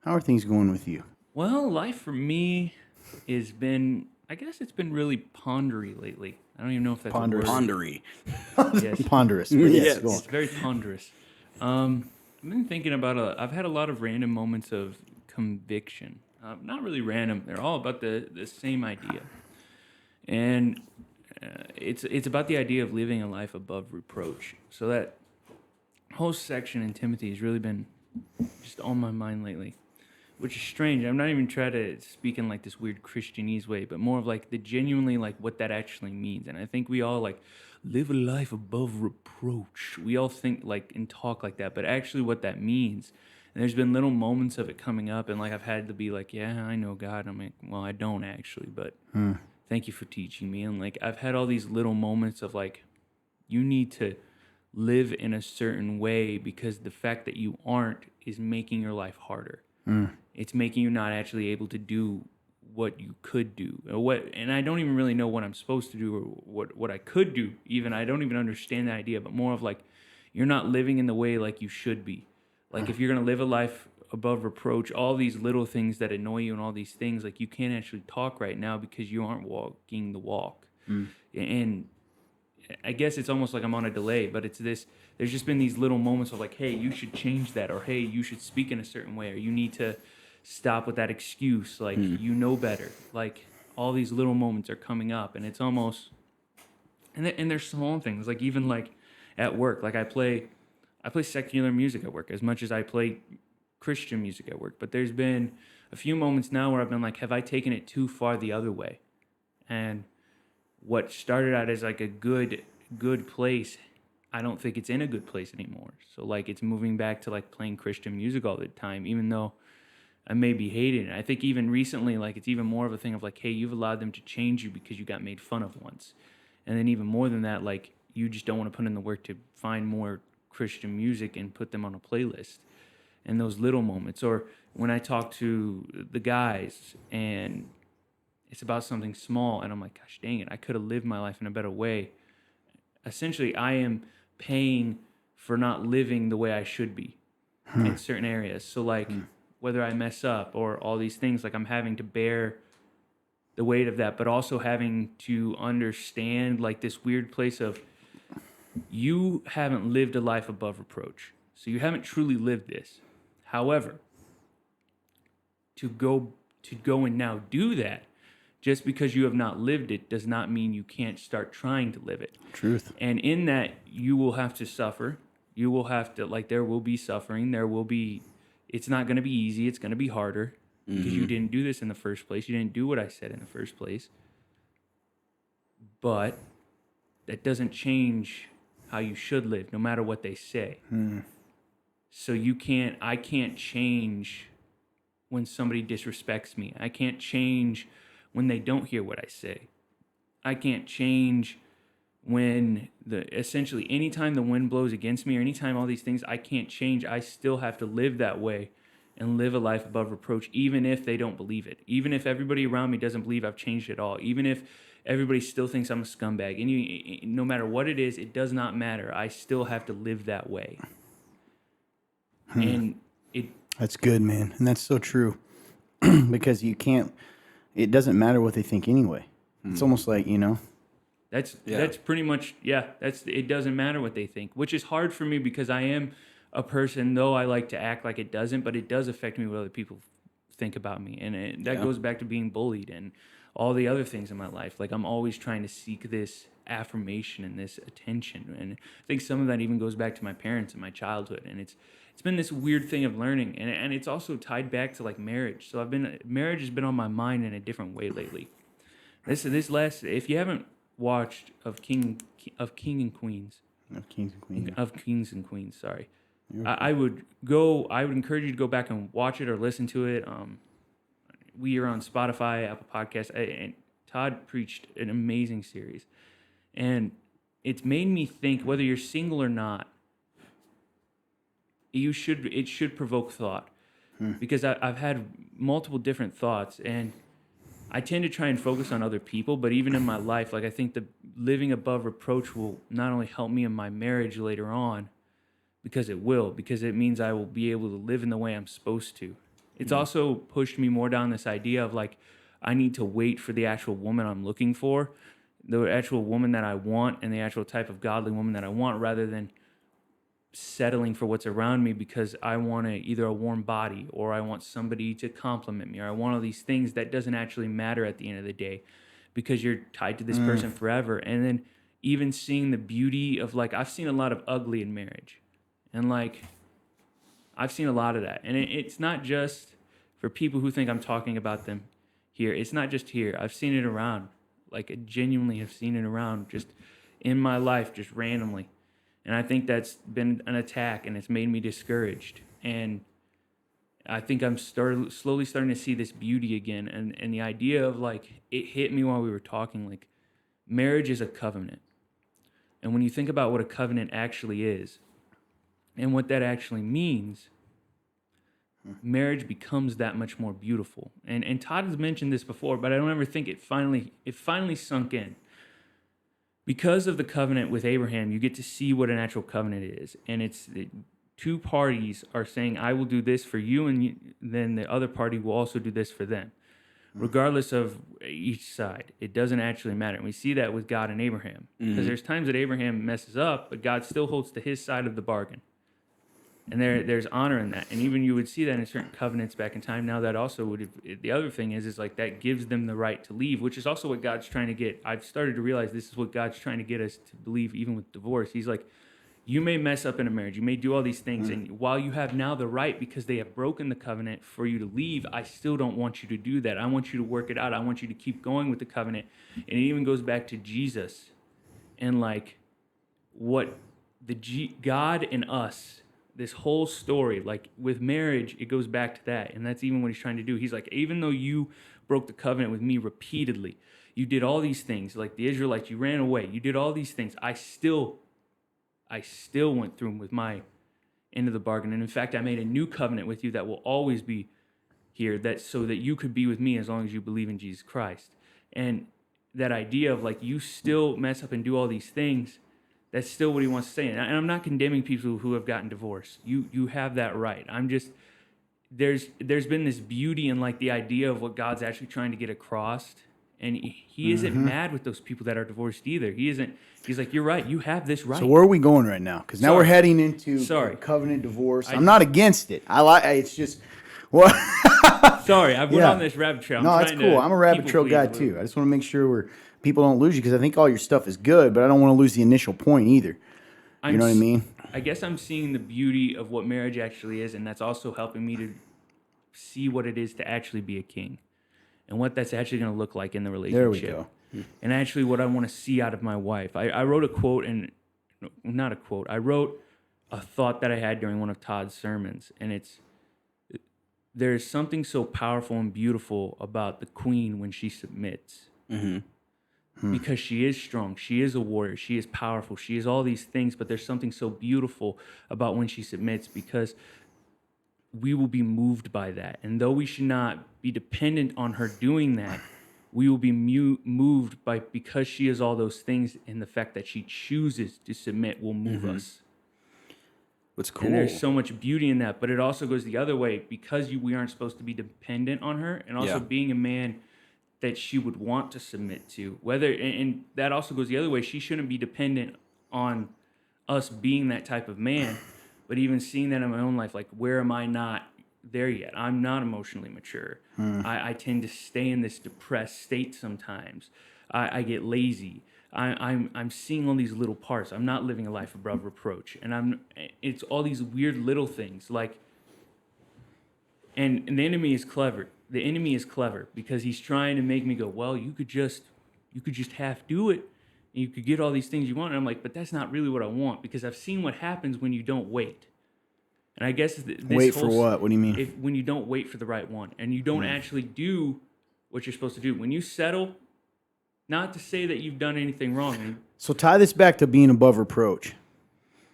how are things going with you? Well, life for me has been, I guess it's been really pondery lately. I don't even know if that's Ponderous. a word. Pondery. Ponderous. Yes. But yes, Yes. go on. It's very ponderous. I've been thinking about I've had a lot of random moments of conviction. Not really random. They're all about the same idea. And it's about the idea of living a life above reproach. So that whole section in Timothy has really been just on my mind lately, which is strange. I'm not even trying to speak in this weird Christianese way, but more of the genuinely what that actually means. And I think we all live a life above reproach. We all think and talk like that, but actually what that means. And there's been little moments of it coming up, and I've had to be yeah, I know God. I'm like, well, I don't actually, but thank you for teaching me. And I've had all these little moments of you need to live in a certain way because the fact that you aren't is making your life harder. It's making you not actually able to do what you could do, and I don't even really know what I'm supposed to do or what I could do. Even I don't even understand the idea, but more of you're not living in the way you should be. If you're gonna live a life above reproach, all these little things that annoy you and all these things you can't actually talk right now because you aren't walking the walk. And I guess it's almost I'm on a delay, but it's this. There's just been these little moments of hey, you should change that, or hey, you should speak in a certain way, or you need to stop with that excuse, you know better. All these little moments are coming up, and it's almost, and there's small things even at work. I play secular music at work as much as I play Christian music at work. But there's been a few moments now where I've been have I taken it too far the other way? And what started out as a good place, I don't think it's in a good place anymore. So it's moving back to playing Christian music all the time, even though I may be hated. And I think even recently, like, it's even more of a thing of like, hey, you've allowed them to change you because you got made fun of once. And then even more than that, like, you just don't want to put in the work to find more Christian music and put them on a playlist. And those little moments. Or when I talk to the guys and it's about something small and I'm like, gosh dang it, I could have lived my life in a better way. Essentially, I am paying for not living the way I should be in certain areas. So like whether I mess up or all these things, like I'm having to bear the weight of that, but also having to understand like this weird place of you haven't lived a life above reproach. So you haven't truly lived this. However, to go and now do that, just because you have not lived it does not mean you can't start trying to live it. Truth. And in that, you will have to suffer. You will have to, like, there will be suffering. There will be, it's not going to be easy. It's going to be harder because you didn't do this in the first place. You didn't do what I said in the first place. But that doesn't change how you should live, no matter what they say. So I can't change when somebody disrespects me. I can't change when they don't hear what I say. I can't change when essentially anytime the wind blows against me or anytime all these things, I can't change. I still have to live that way and live a life above reproach, even if they don't believe it. Even if everybody around me doesn't believe I've changed at all. Even if everybody still thinks I'm a scumbag. And no matter what it is, it does not matter. I still have to live that way. And That's good, man. And that's so true. Because you can't, it doesn't matter what they think anyway. It's almost like, That's pretty much, it doesn't matter what they think, which is hard for me because I am a person, though I like to act like it doesn't, but it does affect me what other people think about me. And that goes back to being bullied and all the other things in my life. Like I'm always trying to seek this affirmation and this attention. And I think some of that even goes back to my parents and my childhood. And it's been this weird thing of learning. And it's also tied back to like marriage. So marriage has been on my mind in a different way lately. If you haven't watched of King and Queens. Of Kings and Queens. Of Kings and Queens, sorry. I would encourage you to go back and watch it or listen to it. We are on Spotify, Apple Podcasts, and Todd preached an amazing series. And it's made me think, whether you're single or not, it should provoke thought. Because I've had multiple different thoughts, and I tend to try and focus on other people, but even in my life, like I think the living above reproach will not only help me in my marriage later on, because it means I will be able to live in the way I'm supposed to. It's also pushed me more down this idea of like, I need to wait for the actual woman I'm looking for, the actual woman that I want, and the actual type of godly woman that I want, rather than settling for what's around me because I want either a warm body or I want somebody to compliment me or I want all these things that doesn't actually matter at the end of the day because you're tied to this person forever. And then even seeing the beauty of like, I've seen a lot of ugly in marriage and like, I've seen a lot of that. And it's not just for people who think I'm talking about them here. It's not just here. I've seen it around. Like I genuinely have seen it around just in my life, just randomly. And I think that's been an attack, and it's made me discouraged. And I think I'm slowly starting to see this beauty again. And the idea of, like, it hit me while we were talking, like, marriage is a covenant. And when you think about what a covenant actually is and what that actually means, marriage becomes that much more beautiful. And Todd has mentioned this before, but I don't ever think it finally sunk in. Because of the covenant with Abraham, you get to see what an actual covenant is. And it's two parties are saying, I will do this for you, and then the other party will also do this for them. Regardless of each side. It doesn't actually matter. And we see that with God and Abraham. Because there's times that Abraham messes up, but God still holds to his side of the bargain. And there's honor in that. And even you would see that in certain covenants back in time. Now that also would have, the other thing is like that gives them the right to leave, which is also what God's trying to get. I've started to realize this is what God's trying to get us to believe, even with divorce. He's like, you may mess up in a marriage. You may do all these things. And while you have now the right, because they have broken the covenant, for you to leave, I still don't want you to do that. I want you to work it out. I want you to keep going with the covenant. And it even goes back to Jesus and like what God and us, this whole story, like with marriage, it goes back to that. And that's even what he's trying to do. He's like, even though you broke the covenant with me repeatedly, you did all these things, like the Israelites, you ran away, you did all these things. I still went through with my end of the bargain. And in fact, I made a new covenant with you that will always be here, that so that you could be with me as long as you believe in Jesus Christ. And that idea of like, you still mess up and do all these things, that's still what he wants to say. And I'm not condemning people who have gotten divorced. You have that right. I'm just, there's been this beauty in like the idea of what God's actually trying to get across. And he isn't mad with those people that are divorced either. He isn't. He's like, you're right. You have this right. So where are we going right now? Because now we're heading into covenant divorce. I'm not against it. It's just, well. Sorry, I've went on this rabbit trail. No, that's cool. I'm a rabbit trail guy too. I just want to make sure people don't lose you, because I think all your stuff is good, but I don't want to lose the initial point either. You know what I mean? I guess I'm seeing the beauty of what marriage actually is, and that's also helping me to see what it is to actually be a king and what that's actually going to look like in the relationship. There we go. And actually what I want to see out of my wife. I wrote a quote, not a quote. I wrote a thought that I had during one of Todd's sermons, and it's, there's something so powerful and beautiful about the queen when she submits. Because she is strong, she is a warrior, she is powerful, she is all these things, but there's something so beautiful about when she submits, because we will be moved by that. And though we should not be dependent on her doing that, we will be moved by, because she is all those things, and the fact that she chooses to submit will move us. What's cool. And there's so much beauty in that, but it also goes the other way, because we aren't supposed to be dependent on her, and also being a man that she would want to submit to. And that also goes the other way. She shouldn't be dependent on us being that type of man, but even seeing that in my own life, like, where am I not there yet? I'm not emotionally mature. I tend to stay in this depressed state sometimes. I get lazy. I'm seeing all these little parts. I'm not living a life above reproach. And it's all these weird little things, like, and the enemy is clever. The enemy is clever because he's trying to make me go, well, you could just half do it, and you could get all these things you want. And I'm like, but that's not really what I want, because I've seen what happens when you don't wait. And I guess wait for what? What do you mean? When you don't wait for the right one, and you don't actually do what you're supposed to do. When you settle, not to say that you've done anything wrong. So tie this back to being above reproach,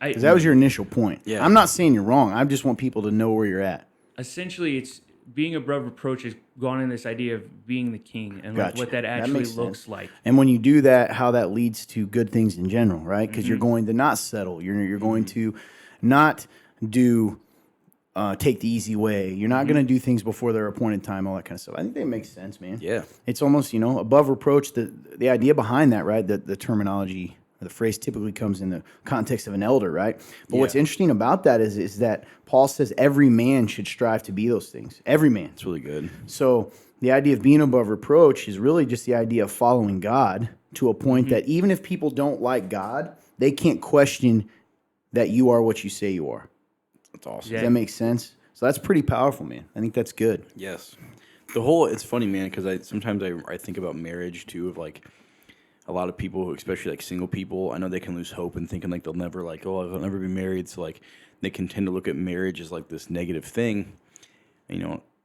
because that was your initial point. Yeah. I'm not saying you're wrong. I just want people to know where you're at. Essentially, it's being above reproach has gone in this idea of being the king and like what that actually looks like. And when you do that, how that leads to good things in general, right? Because you're going to not settle. You're going to not do take the easy way. You're not going to do things before their appointed time, all that kind of stuff. I think that makes sense, man. Yeah. It's almost, above reproach. The idea behind that, right? The terminology, the phrase typically comes in the context of an elder, right? But what's interesting about that is that Paul says every man should strive to be those things. Every man. It's really good. So the idea of being above reproach is really just the idea of following God to a point that even if people don't like God, they can't question that you are what you say you are. That's awesome. Does that make sense? So that's pretty powerful, man. I think that's good. Yes. It's funny, man, because sometimes I think about marriage too, of like, a lot of people, especially like single people, I know they can lose hope and thinking like they'll never I'll never be married. So like they can tend to look at marriage as like this negative thing.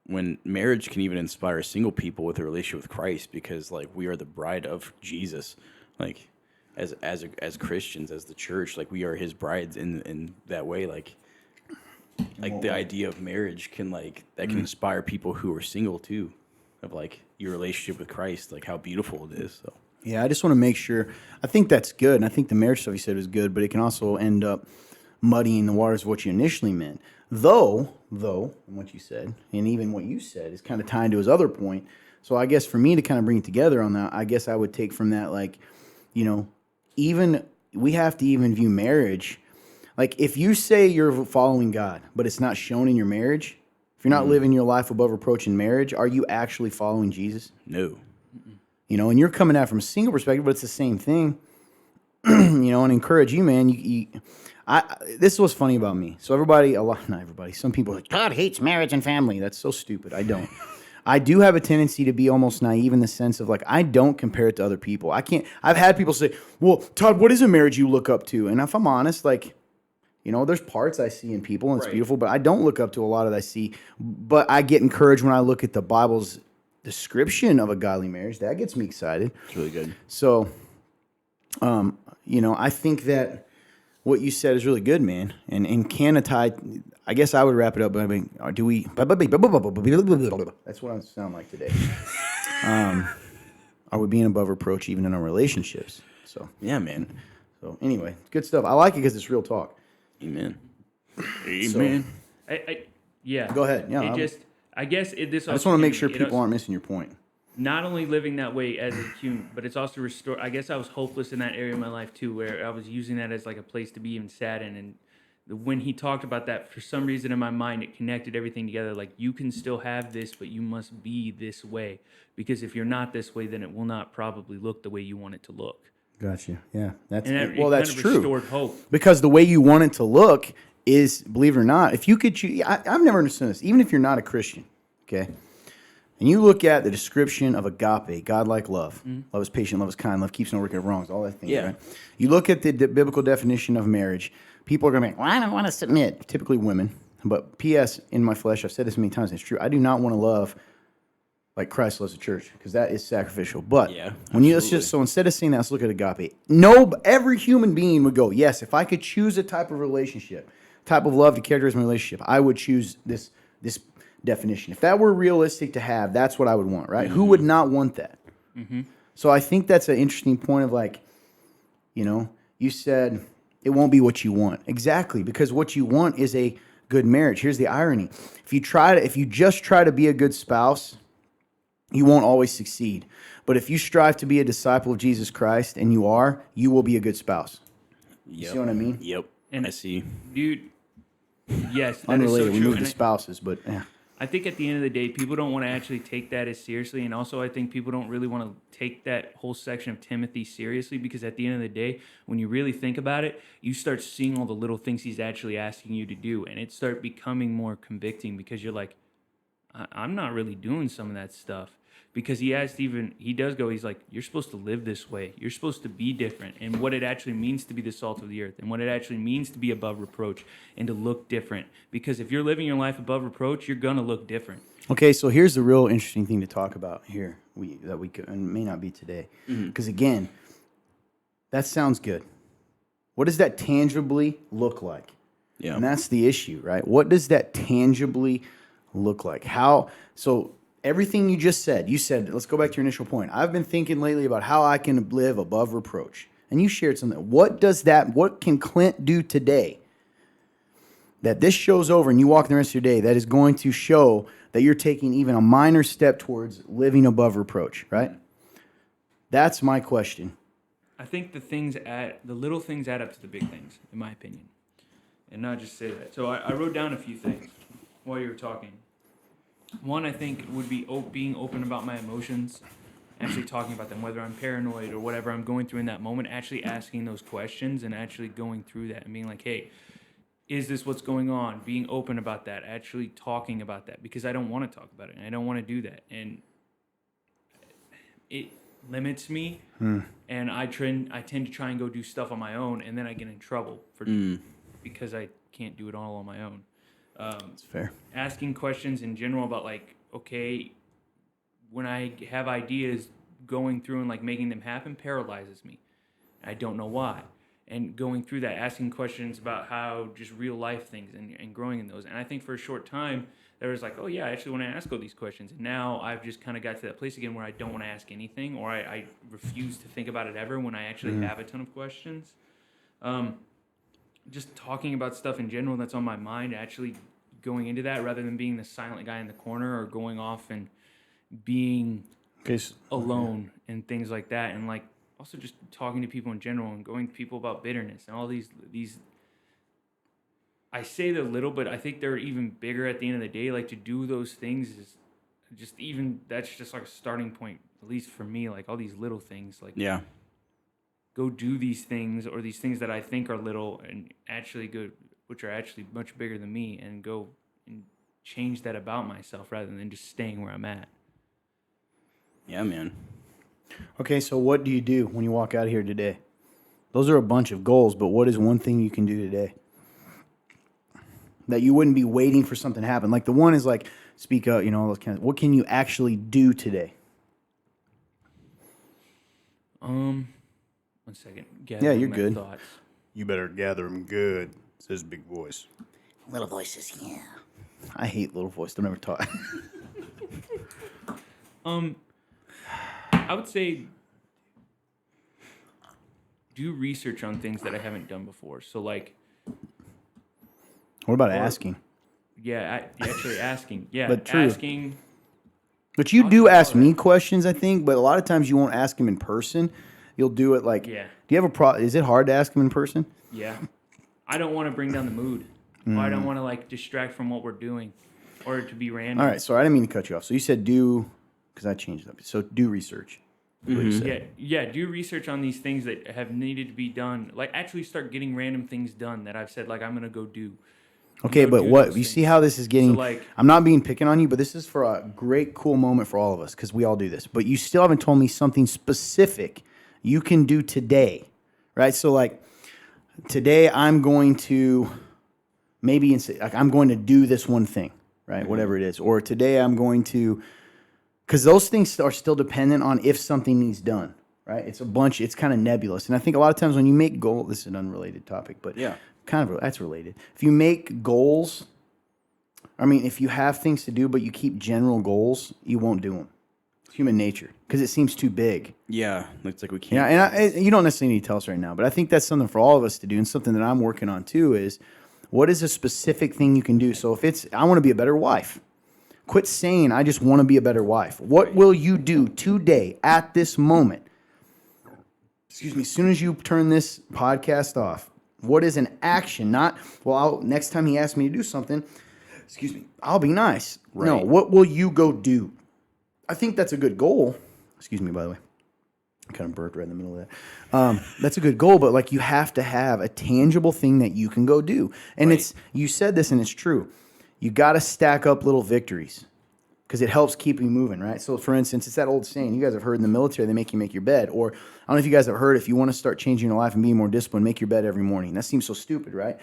When marriage can even inspire single people with a relationship with Christ, because like we are the bride of Jesus, like as Christians, as the church, like we are His brides in that way. Like the idea of marriage can can inspire people who are single too, of like your relationship with Christ, like how beautiful it is. So. Yeah, I just want to make sure. I think that's good, and I think the marriage stuff you said was good, but it can also end up muddying the waters of what you initially meant. Though, and what you said, and even what you said, is kind of tying to his other point. So I guess for me to kind of bring it together on that, I guess I would take from that, even we have to even view marriage. Like, if you say you're following God, but it's not shown in your marriage, if you're not living your life above reproach in marriage, are you actually following Jesus? No. And you're coming at it from a single perspective, but it's the same thing. And encourage you, man. This is what's funny about me. So not everybody, some people are like, God hates marriage and family. That's so stupid. I don't. I do have a tendency to be almost naive in the sense of like, I don't compare it to other people. I've had people say, well, Todd, what is a marriage you look up to? And if I'm honest, like, You know, there's parts I see in people and it's Right. beautiful, but I don't look up to a lot of that I see. But I get encouraged when I look at the Bible's description of a godly marriage. That gets me excited. It's really good. So, you know, I think that what you said is really good, man. And can a tie, I guess I would wrap it up by being, do we, that's what I sound like today. Are we being above reproach even in our relationships? So, Yeah, man. so anyway, good stuff. I like it because it's real talk. Amen. Amen. Yeah. Go ahead. Yeah, I guess this. I just want to make sure people aren't missing your point. Not only living that way as a human, but it's also restore. I guess I was hopeless in that area of my life too, where I was using that as like a place to be even sad in. And when he talked about that, for some reason in my mind, it connected everything together. Like, you can still have this, but you must be this way, because if you're not this way, then it will not probably look the way you want it to look. Gotcha. Yeah, that's And it well, that's kind of true. restored hope. Because the way you want it to look is, believe it or not, if you could choose, I've never understood this. Even if you're not a Christian, okay, and you look at the description of agape, godlike love, love is patient, love is kind, love keeps no record of wrongs, all that thing. Yeah. Right? You look at the biblical definition of marriage. People are going to be, well, I don't want to submit. Typically women, but P.S. in my flesh, I've said this many times, and it's true. I do not want to love like Christ loves the church, because that is sacrificial. But Yeah, when you, let's just, so instead of saying that, let's look at agape. No, every human being would go, yes, if I could choose a type of relationship, type of love to characterize my relationship, I would choose this definition. If that were realistic to have, that's what I would want, right? Who would not want that? So I think that's an interesting point of, like, you know, you said it won't be what you want. Exactly, because what you want is a good marriage. Here's the irony. If you just try to be a good spouse, you won't always succeed. But if you strive to be a disciple of Jesus Christ, and you will be a good spouse. You see what I mean? Yep. And I see. Dude, yes, that Unrelated, is so we true. moved And to spouses, but yeah. I think at the end of the day, people don't want to actually take that as seriously. And also, I think people don't really want to take that whole section of Timothy seriously, because at the end of the day, when you really think about it, you start seeing all the little things he's actually asking you to do. And it start becoming more convicting, because you're like, I'm not really doing some of that stuff. Because he's like, you're supposed to live this way. You're supposed to be different. And what it actually means to be the salt of the earth, and what it actually means to be above reproach and to look different. Because if you're living your life above reproach, you're going to look different. Okay, so here's the real interesting thing to talk about here that we could, and may not be today. Because again, that sounds good. What does that tangibly look like? Yeah. And that's the issue, right? What does that tangibly look like? So everything you just said, let's go back to your initial point. I've been thinking lately about how I can live above reproach. And you shared something. What can Clint do today that this show's over and you walk the rest of your day that is going to show that you're taking even a minor step towards living above reproach, right? That's my question. I think the little things add up to the big things, in my opinion. And not just say that. So I wrote down a few things while you were talking. One, I think, would be being open about my emotions, actually talking about them, whether I'm paranoid or whatever I'm going through in that moment, actually asking those questions and actually going through that and being like, hey, is this what's going on? Being open about that, actually talking about that, because I don't want to talk about it and I don't want to do that. And it limits me, and I tend to try and go do stuff on my own, and then I get in trouble because I can't do it all on my own. That's fair. Asking questions in general about, like, okay, when I have ideas, going through and like making them happen paralyzes me. I don't know why. And going through that, asking questions about how just real life things and growing in those. And I think for a short time, there was like, oh yeah, I actually want to ask all these questions. And now I've just kind of got to that place again where I don't want to ask anything, or I refuse to think about it ever when I actually have a ton of questions. Just talking about stuff in general that's on my mind, actually going into that rather than being the silent guy in the corner or going off and being alone and things like that. And like also just talking to people in general and going to people about bitterness and all these I say they're little, but I think they're even bigger at the end of the day. Like, to do those things is just that's just like a starting point, at least for me. Like all these little things, like go do these things, or these things that I think are little and actually good, which are actually much bigger than me, and go and change that about myself rather than just staying where I'm at. Yeah, man. Okay, so what do you do when you walk out of here today? Those are a bunch of goals, but what is one thing you can do today? that you wouldn't be waiting for something to happen. Like the one is like, speak up, all those kinds of, what can you actually do today? 1 second. Yeah, Gathering you're my good. Thoughts. You better gather them good, says Big Voice. Little voices, yeah. I hate little voice. Don't ever talk. I would say do research on things that I haven't done before. So like, What about asking? yeah, actually asking. Yeah, But true. asking. But you I'll do do all ask that. me questions, I think, but a lot of times you won't ask him in person. You'll do it like, Yeah. Do you have is it hard to ask him in person? Yeah, I don't want to bring down the mood, or I don't want to like distract from what we're doing, or to be random. All right, sorry, I didn't mean to cut you off. So you said do, because I changed it up. So do research. What you said. Yeah. Do research on these things that have needed to be done. Like actually start getting random things done that I've said like I'm gonna go do. Okay, Go but do what those you see things. how this is getting? So, like- I'm not being picking on you, but this is for a great, cool moment for all of us because we all do this. But you still haven't told me something specific you can do today, right? So like today, I'm going to I'm going to do this one thing, right? Whatever it is, or today I'm going to, because those things are still dependent on if something needs done, right? It's kind of nebulous, and I think a lot of times when you make goals, this is an unrelated topic, but Yeah. kind of that's related. If you make goals, if you have things to do, but you keep general goals, you won't do them. It's human nature because it seems too big. Yeah, looks like we can't. Yeah, and you don't necessarily need to tell us right now, but I think that's something for all of us to do, and something that I'm working on too is what is a specific thing you can do. So if it's I want to be a better wife, quit saying I just want to be a better wife. What will you do today at this moment? Excuse me. As soon as you turn this podcast off. What is an action? Not, next time he asks me to do something, excuse me, I'll be nice. Right. No, what will you go do? I think that's a good goal. Excuse me, by the way. I kind of burped right in the middle of that. That's a good goal, but like you have to have a tangible thing that you can go do. And you said this and it's true. You got to stack up little victories because it helps keep you moving, right? So for instance, it's that old saying you guys have heard in the military, they make you make your bed. Or I don't know if you guys have heard, if you want to start changing your life and being more disciplined, make your bed every morning. That seems so stupid, right?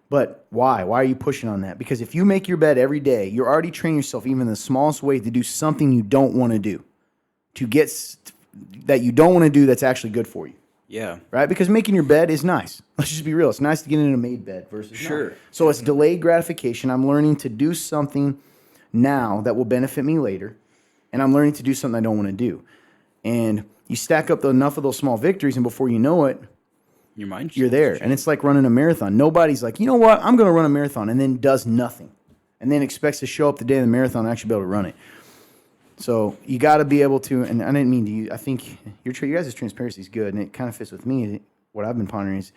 But why? Why are you pushing on that? Because if you make your bed every day, you're already training yourself even in the smallest way to do something you don't want to do. To get that you don't want to do that's actually good for you. Yeah. Right? Because making your bed is nice. Let's just be real. It's nice to get in a made bed versus Sure. not. So it's delayed gratification. I'm learning to do something now that will benefit me later. And I'm learning to do something I don't want to do. And you stack up enough of those small victories, and before you know it, Your mind. you're there. And it's like running a marathon. Nobody's like, you know what? I'm going to run a marathon, and then does nothing. And then expects to show up the day of the marathon and actually be able to run it. So you got to be able to, and I didn't mean to use, I think your guys' transparency is good, and it kind of fits with me. What I've been pondering is,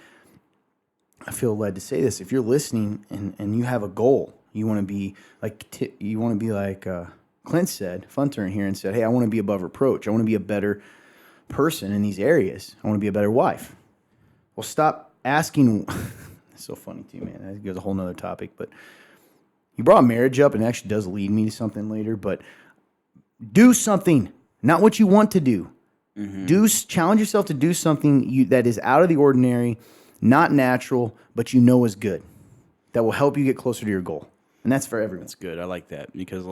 I feel led to say this. If you're listening and you have a goal, you want to be like Clint said, Funtern here, and said, hey, I want to be above reproach. I want to be a better person in these areas. I want to be a better wife. Well, stop asking. It's so funny too, man. That goes a whole nother topic, but you brought marriage up, and it actually does lead me to something later, but do something, not what you want to do. Challenge yourself to do something that is out of the ordinary, not natural, but you know is good. That will help you get closer to your goal. And that's for everyone. That's good. I like that because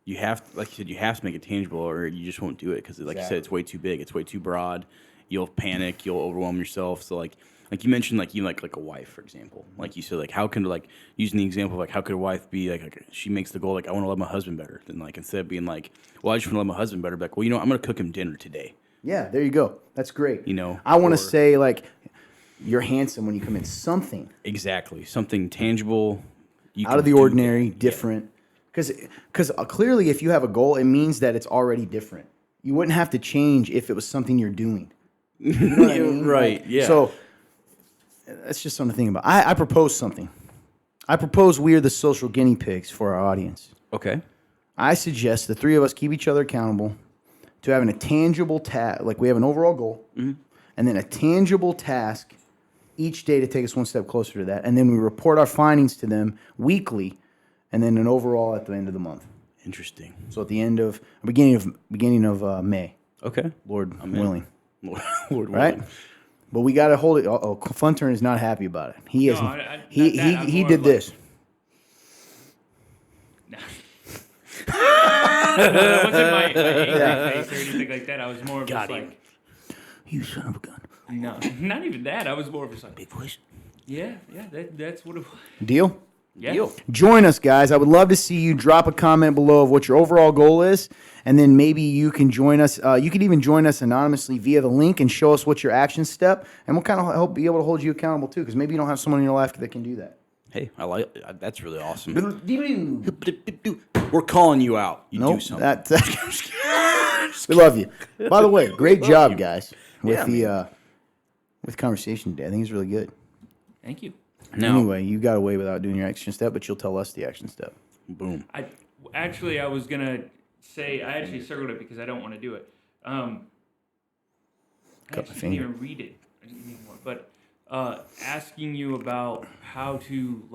you have to make it tangible, or you just won't do it because, like you said, it's way too big. It's way too broad. You'll panic. You'll overwhelm yourself. So like you mentioned, you like a wife, for example. Like you said, how can using the example of how could a wife be like she makes the goal I want to love my husband better. Then instead of being well, I just want to love my husband better. Be well, I'm going to cook him dinner today. Yeah, there you go. That's great. I want to or- say you're handsome when you come in. Something Exactly. Something tangible. out of the ordinary, different. Because clearly, if you have a goal, it means that it's already different. You wouldn't have to change if it was something you're doing. You know what I mean? Right. Yeah. So that's just something to think about. I propose something. I propose we are the social guinea pigs for our audience. Okay. I suggest the three of us keep each other accountable to having a tangible task. Like we have an overall goal, and then a tangible task each day to take us one step closer to that. And then we report our findings to them weekly, and then an overall at the end of the month. Interesting. So at the end of beginning of May, Okay. Lord willing, Lord right? willing. But we got to hold it. Funtern is not happy about it. He is. No, He not that. I'm he more did of this. That wasn't my angry face or anything like that. I was more of just like, You son of a gun. no, not even that. I was more of just like, Big voice. yeah, that's what it was. Deal? Yeah. Deal. Join us, guys. I would love to see you. Drop a comment below of what your overall goal is, and then maybe you can join us. You could even join us anonymously via the link and show us what's your action step, and we'll kind of help be able to hold you accountable too, because maybe you don't have someone in your life that can do that. Hey, that's really awesome. We're calling you out. You do something. We love you. By the way, great job, guys, with Yeah, with conversation today. I think it's really good. Thank you. Now, Anyway, you got away without doing your action step, but you'll tell us the action step. boom. I was gonna say I actually circled it because I don't want to do it. I Cut my actually didn't finger. even read it anymore. But asking you about how to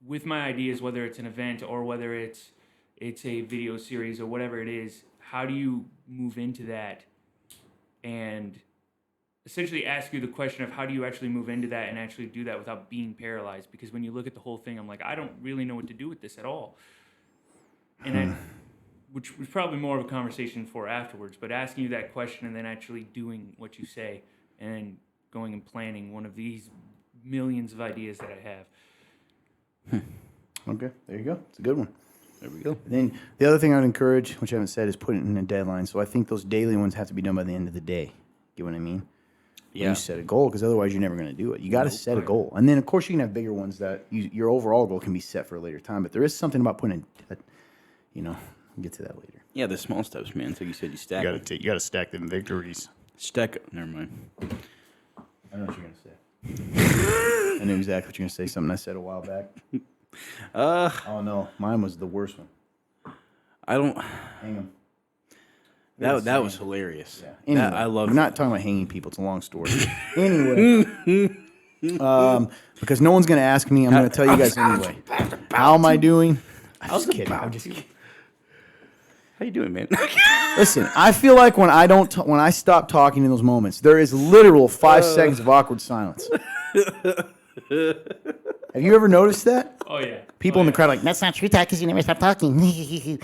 with my ideas, whether it's an event or whether it's a video series or whatever it is, how do you move into that and essentially ask you the question of how do you actually move into that and actually do that without being paralyzed? Because when you look at the whole thing, I'm like, I don't really know what to do with this at all. And which was probably more of a conversation for afterwards, but asking you that question and then actually doing what you say and going and planning one of these millions of ideas that I have. Okay, there you go. It's a good one. There we go. Then the other thing I'd encourage, which I haven't said, is put it in a deadline. So I think those daily ones have to be done by the end of the day. Get what I mean? When Yeah. you set a goal, because otherwise you're never going to do it. You got to set a goal, and then of course you can have bigger ones that your overall goal can be set for a later time. But there is something about putting, we'll get to that later. Yeah, the small steps, man. So you said you stack. You gotta stack them victories. Stack. Never mind. I know what you're going to say. I knew exactly what you're going to say. Something I said a while back. Oh no, mine was the worst one. I don't. Hang 'em. That was hilarious. Yeah. Anyway, I love. We're not talking about hanging people. It's a long story. Anyway, because no one's going to ask me, I'm going to tell you guys anyway. How am I doing? I'm just kidding. I'm just kidding. How you doing, man? Listen, I feel like when I stop talking in those moments, there is literal 5 seconds of awkward silence. Have you ever noticed that? Oh, yeah. People in the crowd are like, That's not true, Todd, because you never stop talking.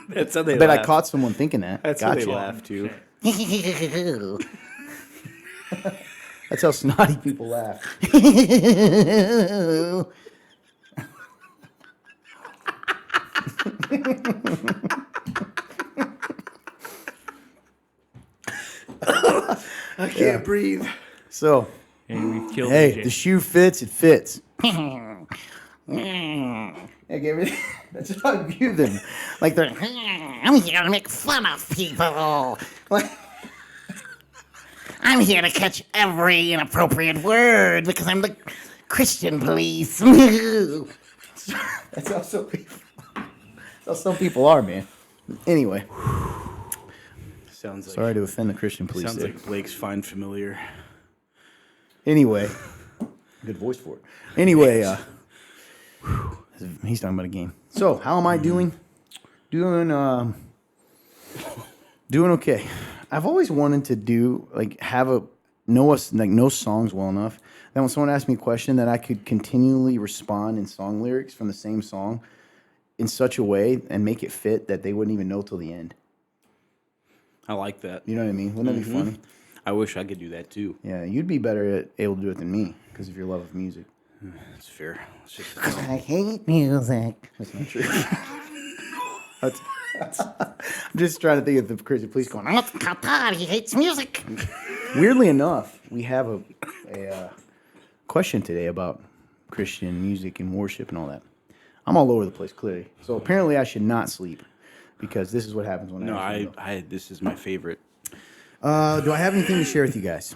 That's how they I bet I laugh. caught someone thinking that. That's how they Gotcha. laugh too. That's how snotty people laugh. I can't breathe. So, And we've killed hey, AJ. the shoe fits, it fits. That's how I view them. Like they're I'm here to make fun of people. I'm here to catch every inappropriate word because I'm the Christian police. that's how some people are, man. Anyway, Sounds like. sorry to offend the Christian police. Sounds there. like Blake's fine familiar. Anyway, good voice for it. Anyway, he's talking about a game. So, how am I doing? Doing okay. I've always wanted to know songs well enough that when someone asks me a question that I could continually respond in song lyrics from the same song in such a way and make it fit that they wouldn't even know till the end. I like that. You know what I mean? Wouldn't that be funny? I wish I could do that too. Yeah, you'd be better able to do it than me because of your love of music. That's fair. It's just, I hate music. That's not true. I'm just trying to think of the crazy police going. I'm not Todd. He hates music. Weirdly enough, we have a question today about Christian music and worship and all that. I'm all over the place, clearly. So apparently I should not sleep because this is what happens when no, I this is my favorite. do I have anything to share with you guys?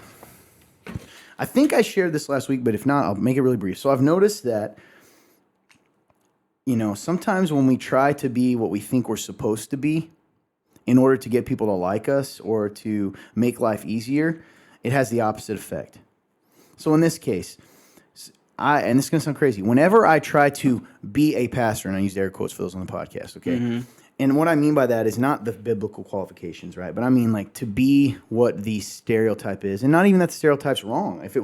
I think I shared this last week, but if not, I'll make it really brief. So I've noticed that, sometimes when we try to be what we think we're supposed to be in order to get people to like us or to make life easier, it has the opposite effect. So in this case, and this is going to sound crazy, whenever I try to be a pastor, and I use air quotes for those on the podcast, okay? And what I mean by that is not the biblical qualifications, right? But I mean like to be what the stereotype is, and not even that the stereotype's wrong. If it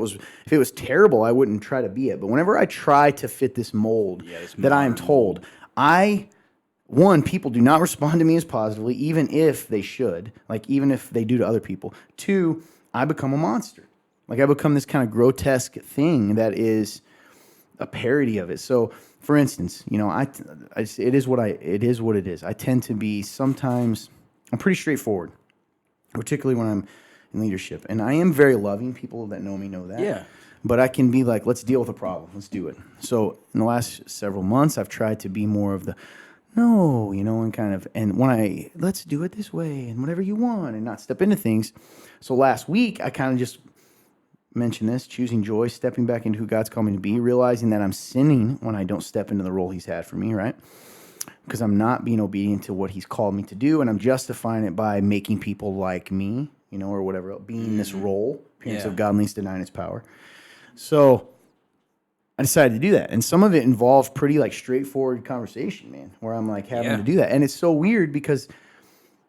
was terrible, I wouldn't try to be it. But whenever I try to fit this mold this that I am modern told, I one, people do not respond to me as positively, even if they should, like even if they do to other people. Two, I become a monster. Like I become this kind of grotesque thing that is a parody of it. So, for instance, you know, it is what it is. I tend to be sometimes. I'm pretty straightforward, particularly when I'm in leadership, and I am very loving. People that know me know that. Yeah. But I can be like, let's deal with a problem. Let's do it. So in the last several months, I've tried to be more of the, no, you know, and let's do it this way and whatever you want and not step into things. So last week, I kind of just mentioned this, choosing joy, stepping back into who God's called me to be, realizing that I'm sinning when I don't step into the role he's had for me, right? Because I'm not being obedient to what he's called me to do, and I'm justifying it by making people like me, you know, or whatever, being this role, appearance of godliness, denying its power. So I decided to do that. And some of it involved pretty like straightforward conversation, man, where I'm like having to do that. And it's so weird because,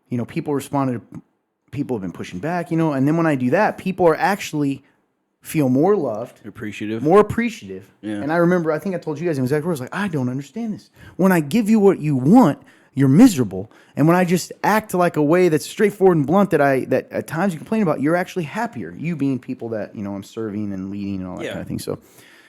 you know, people have been pushing back, you know, and then when I do that, people are actually feel more loved, more appreciative. Yeah. And I think I told you guys in exact words, like, I don't understand this. When I give you what you want, you're miserable. And when I just act like a way that's straightforward and blunt that at times you complain about, you're actually happier. You being people that, you know, I'm serving and leading and all that kind of thing. So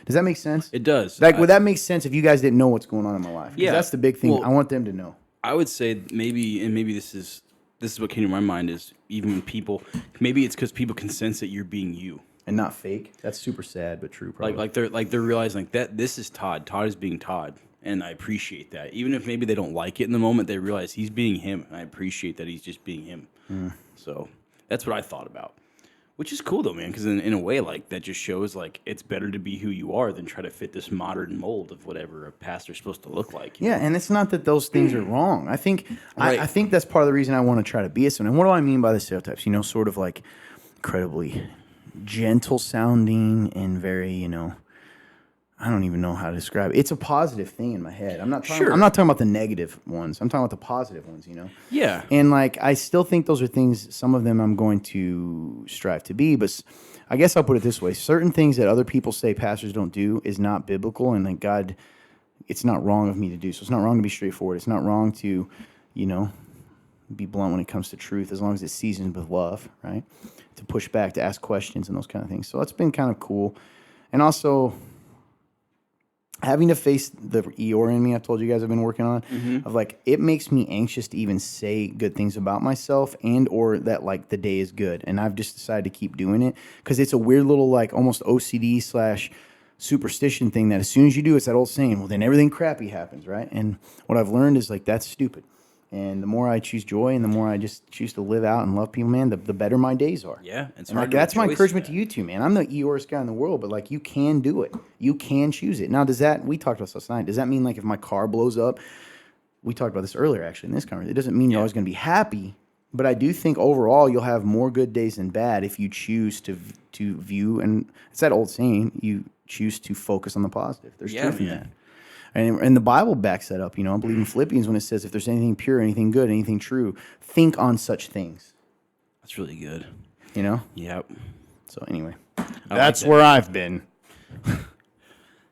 does that make sense? It does. Like, would that make sense if you guys didn't know what's going on in my life? Yeah. That's the big thing. Well, I want them to know. I would say maybe this is what came to my mind is even when people, maybe it's because people can sense that you're being you. And not fake. That's super sad, but true. Probably. They're realizing that this is Todd. Todd is being Todd, and I appreciate that. Even if maybe they don't like it in the moment, they realize he's being him. And I appreciate that he's just being him. So that's what I thought about, which is cool though, man. Because in a way, like that just shows like it's better to be who you are than try to fit this modern mold of whatever a pastor's supposed to look like. Yeah, and it's not that those things are wrong. I think I think that's part of the reason I want to try to be a son. And what do I mean by the stereotypes? You know, sort of like incredibly gentle sounding and very, you know, I don't even know how to describe it. It's a positive thing in my head. I'm not talking about the negative ones. I'm talking about the positive ones, you know? Yeah. And like, I still think those are things, some of them I'm going to strive to be, but I guess I'll put it this way. Certain things that other people say pastors don't do is not biblical, and like God, it's not wrong of me to do. So it's not wrong to be straightforward. It's not wrong to, you know, be blunt when it comes to truth, as long as it's seasoned with love, right? To push back, to ask questions and those kind of things. So that's been kind of cool. And also having to face the Eeyore in me, I've told you guys I've been working on, of like, it makes me anxious to even say good things about myself and or that like the day is good. And I've just decided to keep doing it because it's a weird little like almost OCD / superstition thing that as soon as you do, it's that old saying, well, then everything crappy happens, right? And what I've learned is like, that's stupid. And the more I choose joy and the more I just choose to live out and love people, man, the better my days are. Yeah. It's and like, that's my encouragement to you too, man. I'm the Eeyoreest guy in the world, but like, you can do it. You can choose it. Now, we talked about this last night. Does that mean like if my car blows up, we talked about this earlier actually in this conversation, it doesn't mean you're always going to be happy, but I do think overall you'll have more good days than bad if you choose to view, and it's that old saying, you choose to focus on the positive. There's truth in that. And the Bible backs that up. You know, I believe in Philippians when it says, if there's anything pure, anything good, anything true, think on such things. That's really good. You know? Yep. So anyway. That's where I've been.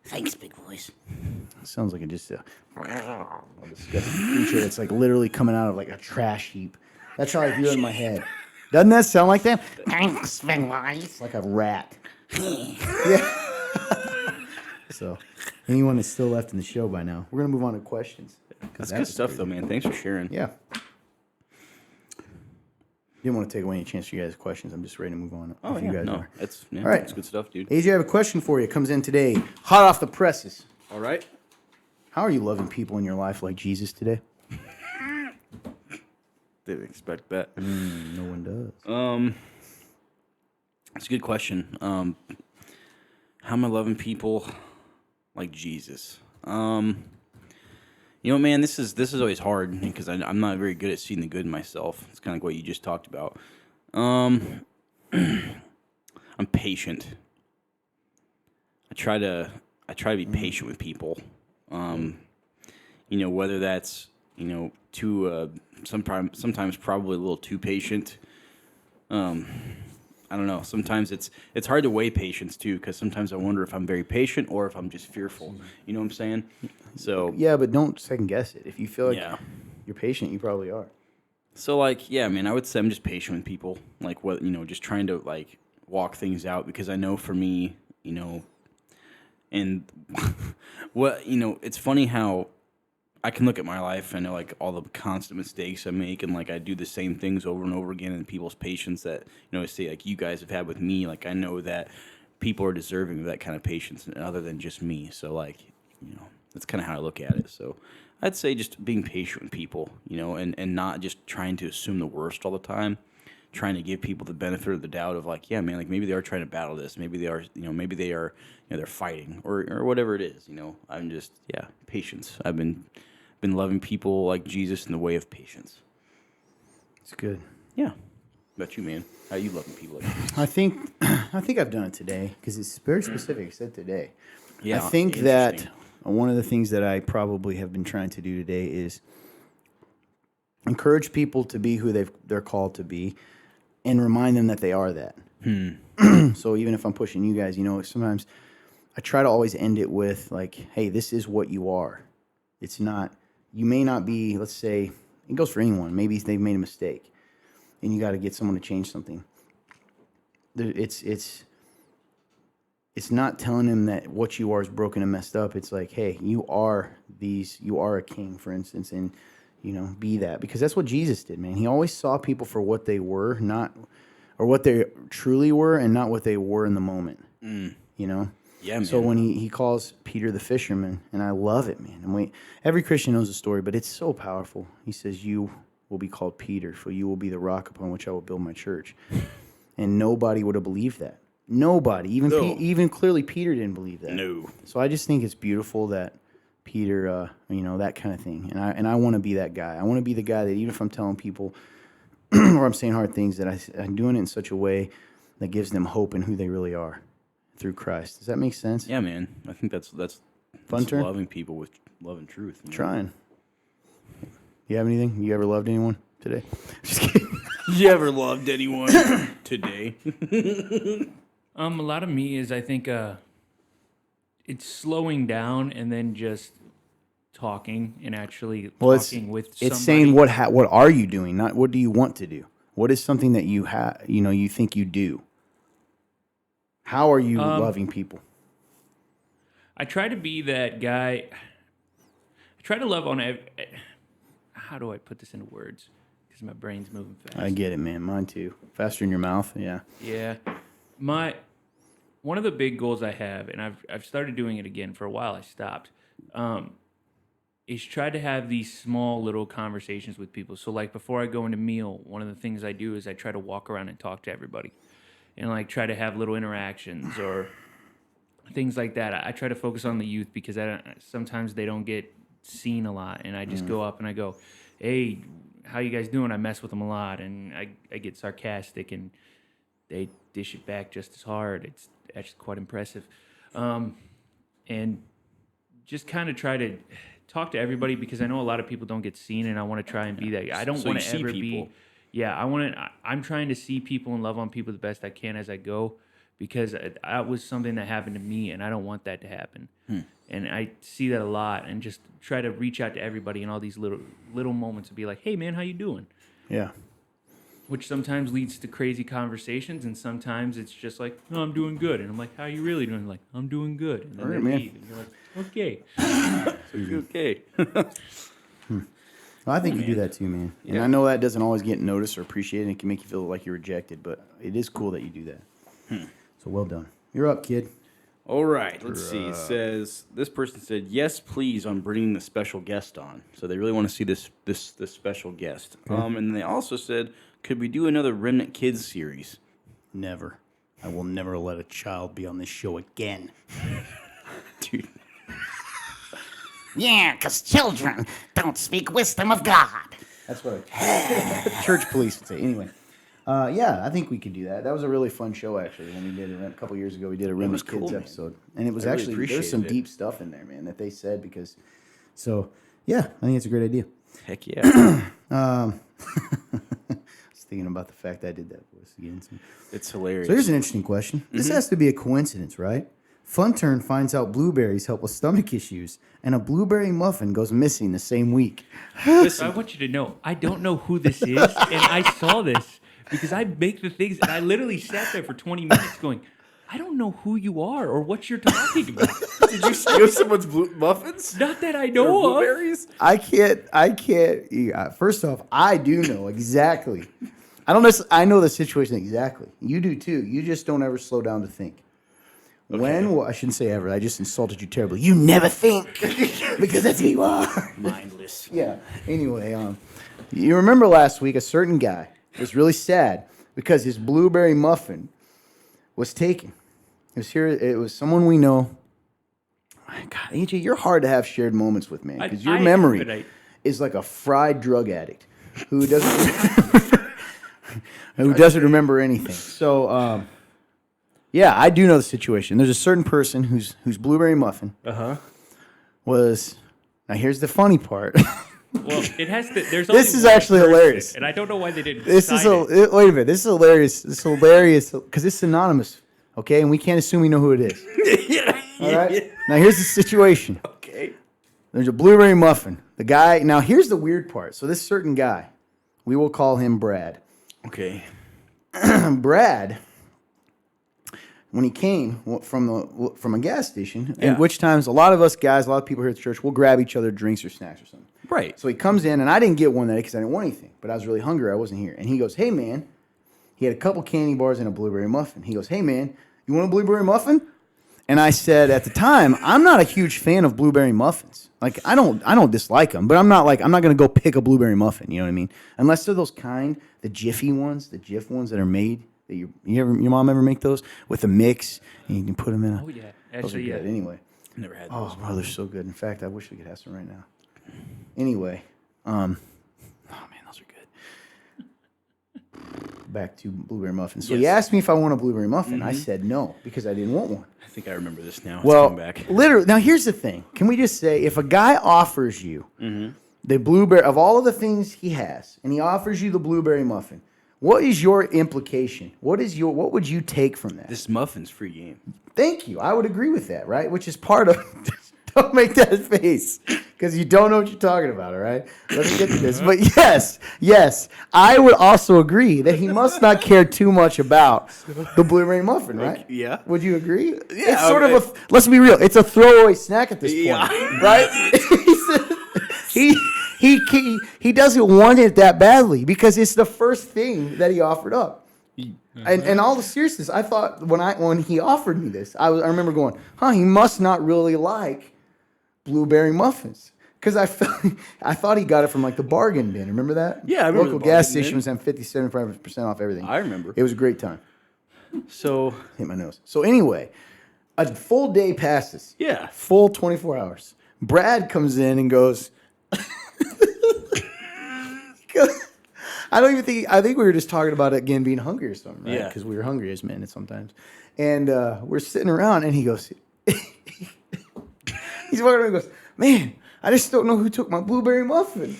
Thanks, big voice. It sounds like just a disgusting creature that's like literally coming out of like a trash heap. That's how I feel in my head. Doesn't that sound like that? Thanks, big voice. It's like a rat. Yeah. So, anyone that's still left in the show by now, we're going to move on to questions. That's good stuff, though, man. Thanks for sharing. Yeah. Didn't want to take away any chance for you guys' questions. I'm just ready to move on. Oh, if yeah. you guys No, are. all right. That's good stuff, dude. AJ, I have a question for you. It comes in today, hot off the presses. All right. How are you loving people in your life like Jesus today? Didn't expect that. No one does. That's a good question. How am I loving people like Jesus? You know, man, this is always hard because I'm not very good at seeing the good in myself. It's kind of like what you just talked about. I'm patient. I try to be patient with people. You know, whether that's, you know, too sometimes probably a little too patient. I don't know. Sometimes it's hard to weigh patience too, because sometimes I wonder if I'm very patient or if I'm just fearful. You know what I'm saying? So Yeah, but don't second guess it. If you feel like yeah. you're patient, you probably are. So like, yeah, man, I would say I'm just patient with people. Like what, just trying to like walk things out, because I know for me, and what, it's funny how I can look at my life and know like all the constant mistakes I make, and like I do the same things over and over again, and people's patience that, say like you guys have had with me, like I know that people are deserving of that kind of patience other than just me. So like, that's kind of how I look at it. So I'd say just being patient with people, and not just trying to assume the worst all the time, trying to give people the benefit of the doubt of like, yeah, man, like maybe they are trying to battle this. Maybe they are, maybe they are, they're fighting or whatever it is, I'm just, yeah, patience. I've been loving people like Jesus in the way of patience. It's good. Yeah. What about you, man? How you loving people like Jesus? I think I've done it today because it's very specific. It said today. Yeah. I think that interesting. one of the things that I probably have been trying to do today is encourage people to be who they're called to be, and remind them that they are that. So even if I'm pushing you guys, sometimes I try to always end it with like, hey, this is what you are. It's not, you may not be, let's say, it goes for anyone. Maybe they've made a mistake and you got to get someone to change something. It's not telling them that what you are is broken and messed up. It's like, hey, you are a king, for instance, and be that, because that's what Jesus did, man. He always saw people for what they were, or what they truly were, and not what they were in the moment. Yeah, man. So when he calls Peter the fisherman, and I love it, man. And every Christian knows the story, but it's so powerful. He says, "You will be called Peter, for you will be the rock upon which I will build my church." And nobody would have believed that. Nobody, even clearly Peter didn't believe that. No. So I just think it's beautiful that Peter, that kind of thing. And I want to be that guy. I want to be the guy that even if I'm telling people or I'm saying hard things, that I'm doing it in such a way that gives them hope in who they really are through Christ. Does that make sense? Yeah, man. I think that's Funtern? loving people with love and truth. Trying. You have anything? You ever loved anyone today? Just kidding. You ever loved anyone today? A lot of me is, I think, it's slowing down and then just talking and actually talking with somebody. It's saying what are you doing, not what do you want to do. What is something that you you think you do? How are you loving people? I try to be that guy. I try to love on. How do I put this into words? Because my brain's moving fast. I get it, man. Mine too. Faster in your mouth, yeah. Yeah, one of the big goals I have, and I've started doing it again. For a while, I stopped. Is try to have these small little conversations with people. So like before I go into meal, one of the things I do is I try to walk around and talk to everybody, and like try to have little interactions or things like that. I try to focus on the youth because sometimes they don't get seen a lot, and I just go up and I go, "Hey, how you guys doing?" I mess with them a lot, and I get sarcastic, and they dish it back just as hard. It's actually quite impressive, and just kind of try to talk to everybody because I know a lot of people don't get seen, and I want to try and be that. I don't want to ever be. Yeah, I'm trying to see people and love on people the best I can as I go, because that was something that happened to me, and I don't want that to happen. And I see that a lot, and just try to reach out to everybody in all these little moments and be like, "Hey, man, how you doing?" Yeah. Which sometimes leads to crazy conversations, and sometimes it's just like, "No, I'm doing good," and I'm like, "How are you really doing?" Like, "I'm doing good," and then All right, they man. leave, and you're like, "Okay." Okay. Well, I think you do that too, man. And I know that doesn't always get noticed or appreciated, and it can make you feel like you're rejected, but it is cool that you do that. So well done. You're up, kid. All right, let's see. It says this person said yes, please, on bringing the special guest on. So they really want to see this special guest. And they also said, could we do another Remnant Kids series? Never. I will never let a child be on this show again. Dude, Yeah, because children don't speak wisdom of God. That's what church police would say. Anyway, I think we could do that. That was a really fun show, actually. When we did it a couple years ago, we did a Remnant was Kids cool, man. episode, and it was I really actually there's appreciated some it. deep stuff in there, man, that they said because. So yeah, I think it's a great idea. heck yeah. Just thinking about the fact that I did that voice again. It's hilarious. So here's an interesting question. This has to be a coincidence, right? Funtern finds out blueberries help with stomach issues, and a blueberry muffin goes missing the same week. I want you to know, I don't know who this is, and I saw this because I make the things, and I literally sat there for 20 minutes going, I don't know who you are or what you're talking about. Did you steal someone's muffins? Not that I know of. Blueberries? I can't. First off, I do know exactly. I know the situation exactly. You do too. You just don't ever slow down to think. Okay. Well, I shouldn't say ever. I just insulted you terribly. You never think because that's who you are. Mindless. Yeah. Anyway, you remember last week a certain guy was really sad because his blueberry muffin was taken. It was someone we know. God, AJ, you're hard to have shared moments with, man, because your memory is like a fried drug addict who doesn't remember anything. So, yeah, I do know the situation. There's a certain person whose blueberry muffin was. Now, here's the funny part. Well, it has to. There's This only is one actually person, hilarious. and I don't know why they didn't. Wait a minute. This is hilarious. This is hilarious because it's anonymous, okay? And we can't assume we know who it is. All right. Now here's the situation. Okay. There's a blueberry muffin. The guy. Now here's the weird part. So this certain guy, we will call him Brad. Okay. Brad, when he came from a gas station, Yeah. at which times a lot of us guys, a lot of people here at the church, will grab each other drinks or snacks or something. Right. So he comes in, and I didn't get one that day because I didn't want anything. But I was really hungry. I wasn't here. And he goes, hey, man. He had a couple candy bars and a blueberry muffin. He goes, hey, man, you want a blueberry muffin? And I said at the time, I'm not a huge fan of blueberry muffins. Like, I don't dislike them. But I'm not going to go pick a blueberry muffin. You know what I mean? Unless they're those the Jiffy ones, the Jif ones that are made. That your mom ever make those? With a mix, and you can put them in a... Oh, yeah. Those are Actually, yeah. good. Anyway. Never had those. Oh, bro, they're so good. In fact, I wish we could have some right now. Anyway, oh man, those are good. Back to blueberry muffins. So he asked me if I want a blueberry muffin. I said no because I didn't want one. I think I remember this now. It's Well, coming back. literally. Now here's the thing. Can we just say if a guy offers you the blueberry of all of the things he has, and he offers you the blueberry muffin, what is your implication? What would you take from that? This muffin's free game. Thank you. I would agree with that, right? Which is part of. Don't make that face because you don't know what you're talking about, all right? Let me get to this. But yes, I would also agree that he must not care too much about the blueberry muffin, right? Yeah. Would you agree? Yeah, It's sort of let's be real, it's a throwaway snack at this point, Yeah. right? He doesn't want it that badly because it's the first thing that he offered up. And all the seriousness, I thought when he offered me this, I remember going, he must not really like blueberry muffins. Because I thought he got it from like the bargain bin. Remember that? Yeah, I remember Local the gas bargain bin. station was having 50, 75% off everything. I remember. It was a great time. So, Hit my nose. So anyway, a full day passes. yeah. Full 24 hours. Brad comes in and goes, I think we were just talking about it again being hungry or something, right? Yeah. Because we were hungry as men sometimes. And we're sitting around and he goes, he's walking around and goes, man, I just don't know who took my blueberry muffin.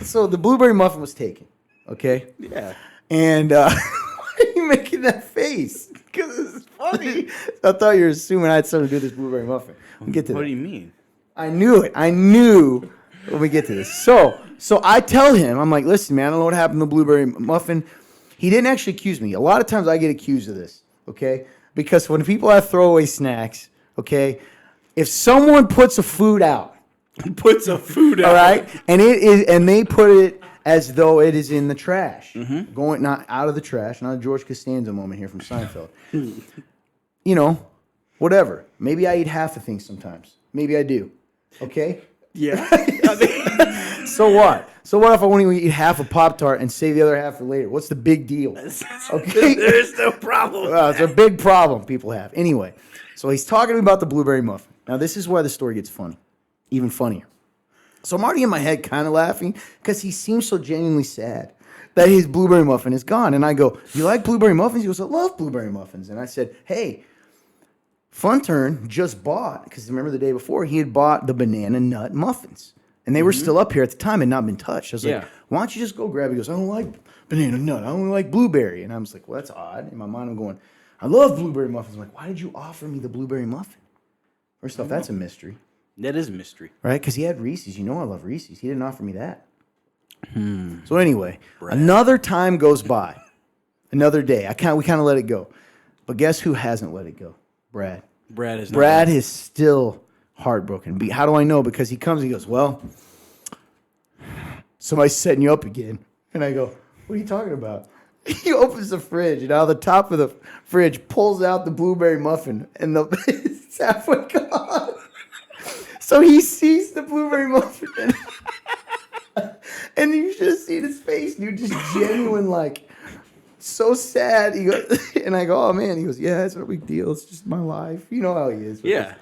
So the blueberry muffin was taken, okay? Yeah. And why are you making that face? Because it's funny. I thought you were assuming I had something to do with this blueberry muffin. We'll get to What that. do you mean? I knew it. I knew when we get to this. So I tell him, I'm like, listen, man, I don't know what happened to the blueberry muffin. He didn't actually accuse me. A lot of times I get accused of this, okay? Because when people have throwaway snacks, okay, if someone puts a food out, Puts a food out. all right, and they put it as though it is in the trash, going not out of the trash, not a George Costanza moment here from Seinfeld. You know, whatever. Maybe I eat half the things sometimes. Maybe I do. Okay. Yeah. So what? So what if I want to eat half a Pop-Tart and save the other half for later? What's the big deal? Okay. There's no problem. Well, it's a big problem people have. Anyway, so he's talking to me about the blueberry muffin. Now, this is why the story gets funny, even funnier. So I'm already in my head kind of laughing because he seems so genuinely sad that his blueberry muffin is gone. And I go, you like blueberry muffins? He goes, I love blueberry muffins. And I said, hey, Funtern just bought, because remember the day before, he had bought the banana nut muffins. And they were still up here at the time and not been touched. I was Yeah. like, why don't you just go grab it? He goes, I don't like banana nut. I only like blueberry. And I was like, well, that's odd. In my mind, I'm going, I love blueberry muffins. I'm like, why did you offer me the blueberry muffin? First off, that's a mystery, That is a mystery. right? Because he had Reese's. You know I love Reese's. He didn't offer me that. So anyway, another time goes by. Another day. We kind of let it go. But guess who hasn't let it go? Brad. Brad is. Brad is still heartbroken. How do I know? Because he comes, he goes, well, somebody's setting you up again. And I go, what are you talking about? He opens the fridge, and out of the top of the fridge pulls out the blueberry muffin, and it's halfway gone. So he sees the blueberry muffin, and you should have seen his face, dude, just genuine, like, so sad. He goes, and I go, oh, man. He goes, yeah, it's no big deal. It's just my life. You know how he is. Yeah.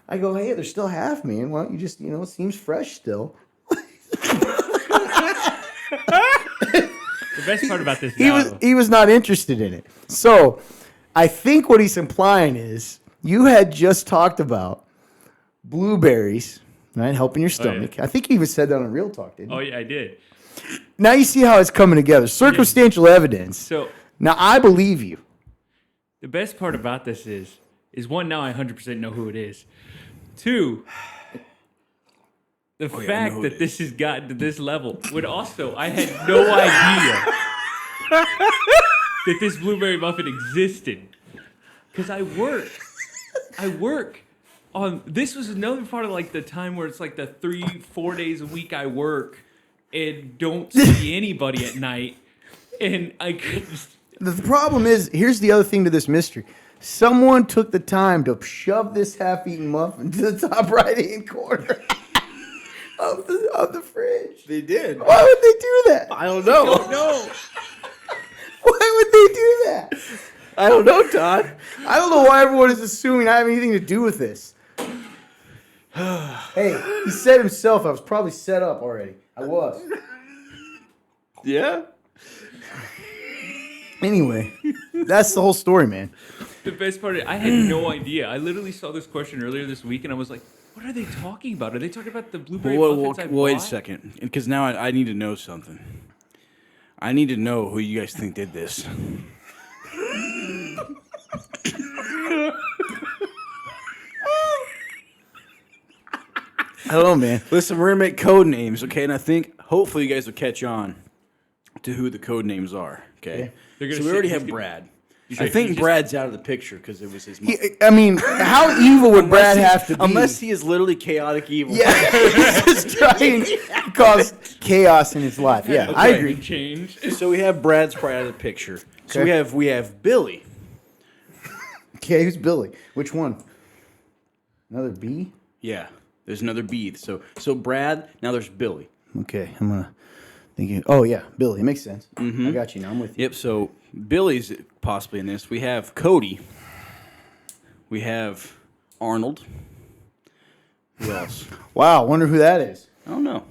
I go, hey, there's still half, man. Why don't you just, it seems fresh still. The best part about this He was not interested in it. So I think what he's implying is you had just talked about blueberries, right, helping your stomach. I think he even said that on Real Talk, didn't he? Oh, yeah, I did. Now you see how it's coming together. Circumstantial evidence. So Now I believe you. the best part about this is one, now I 100% know who it is. Two, the fact that this has gotten to this level would also, I had no idea that this blueberry muffin existed. Because I work on, this was another part of like the time where it's like the 3-4 days a week I work and don't see anybody at night. And I could just, The problem is, here's the other thing to this mystery. Someone took the time to shove this half-eaten muffin to the top right-hand corner of the fridge. They did. Why would they do that? I don't know. no. Why would they do that? I don't know, Todd. I don't know why everyone is assuming I have anything to do with this. Hey, he said himself I was probably set up already. I was. Yeah. Anyway, that's the whole story, man. The best part, I had no idea. I literally saw this question earlier this week, and I was like, "What are they talking about? Are they talking about the blueberry muffins I Wait a bought?" second, because now I need to know something. I need to know who you guys think did this. I don't know, man. Listen, we're gonna make code names, okay? And I think hopefully you guys will catch on to who the code names are, okay? They're gonna So we say- already he's have gonna- Brad. say I think he's just- Brad's out of the picture because it was his mom. I mean, how evil would Brad have to be? Unless he is literally chaotic evil. Yeah, he's just trying to cause chaos in his life. Yeah, I Okay. agree. Change. So we have Brad's probably out of the picture. So Okay. we have Billy. Okay, who's Billy? Which one? Another B? Yeah. There's another B. So Brad, now there's Billy. Okay, I'm gonna think. Oh yeah, Billy. It makes sense. I got you now. I'm with you. Yep, so Billy's possibly in this. We have Cody. We have Arnold. Who else? Wow, wonder who that is. I don't know.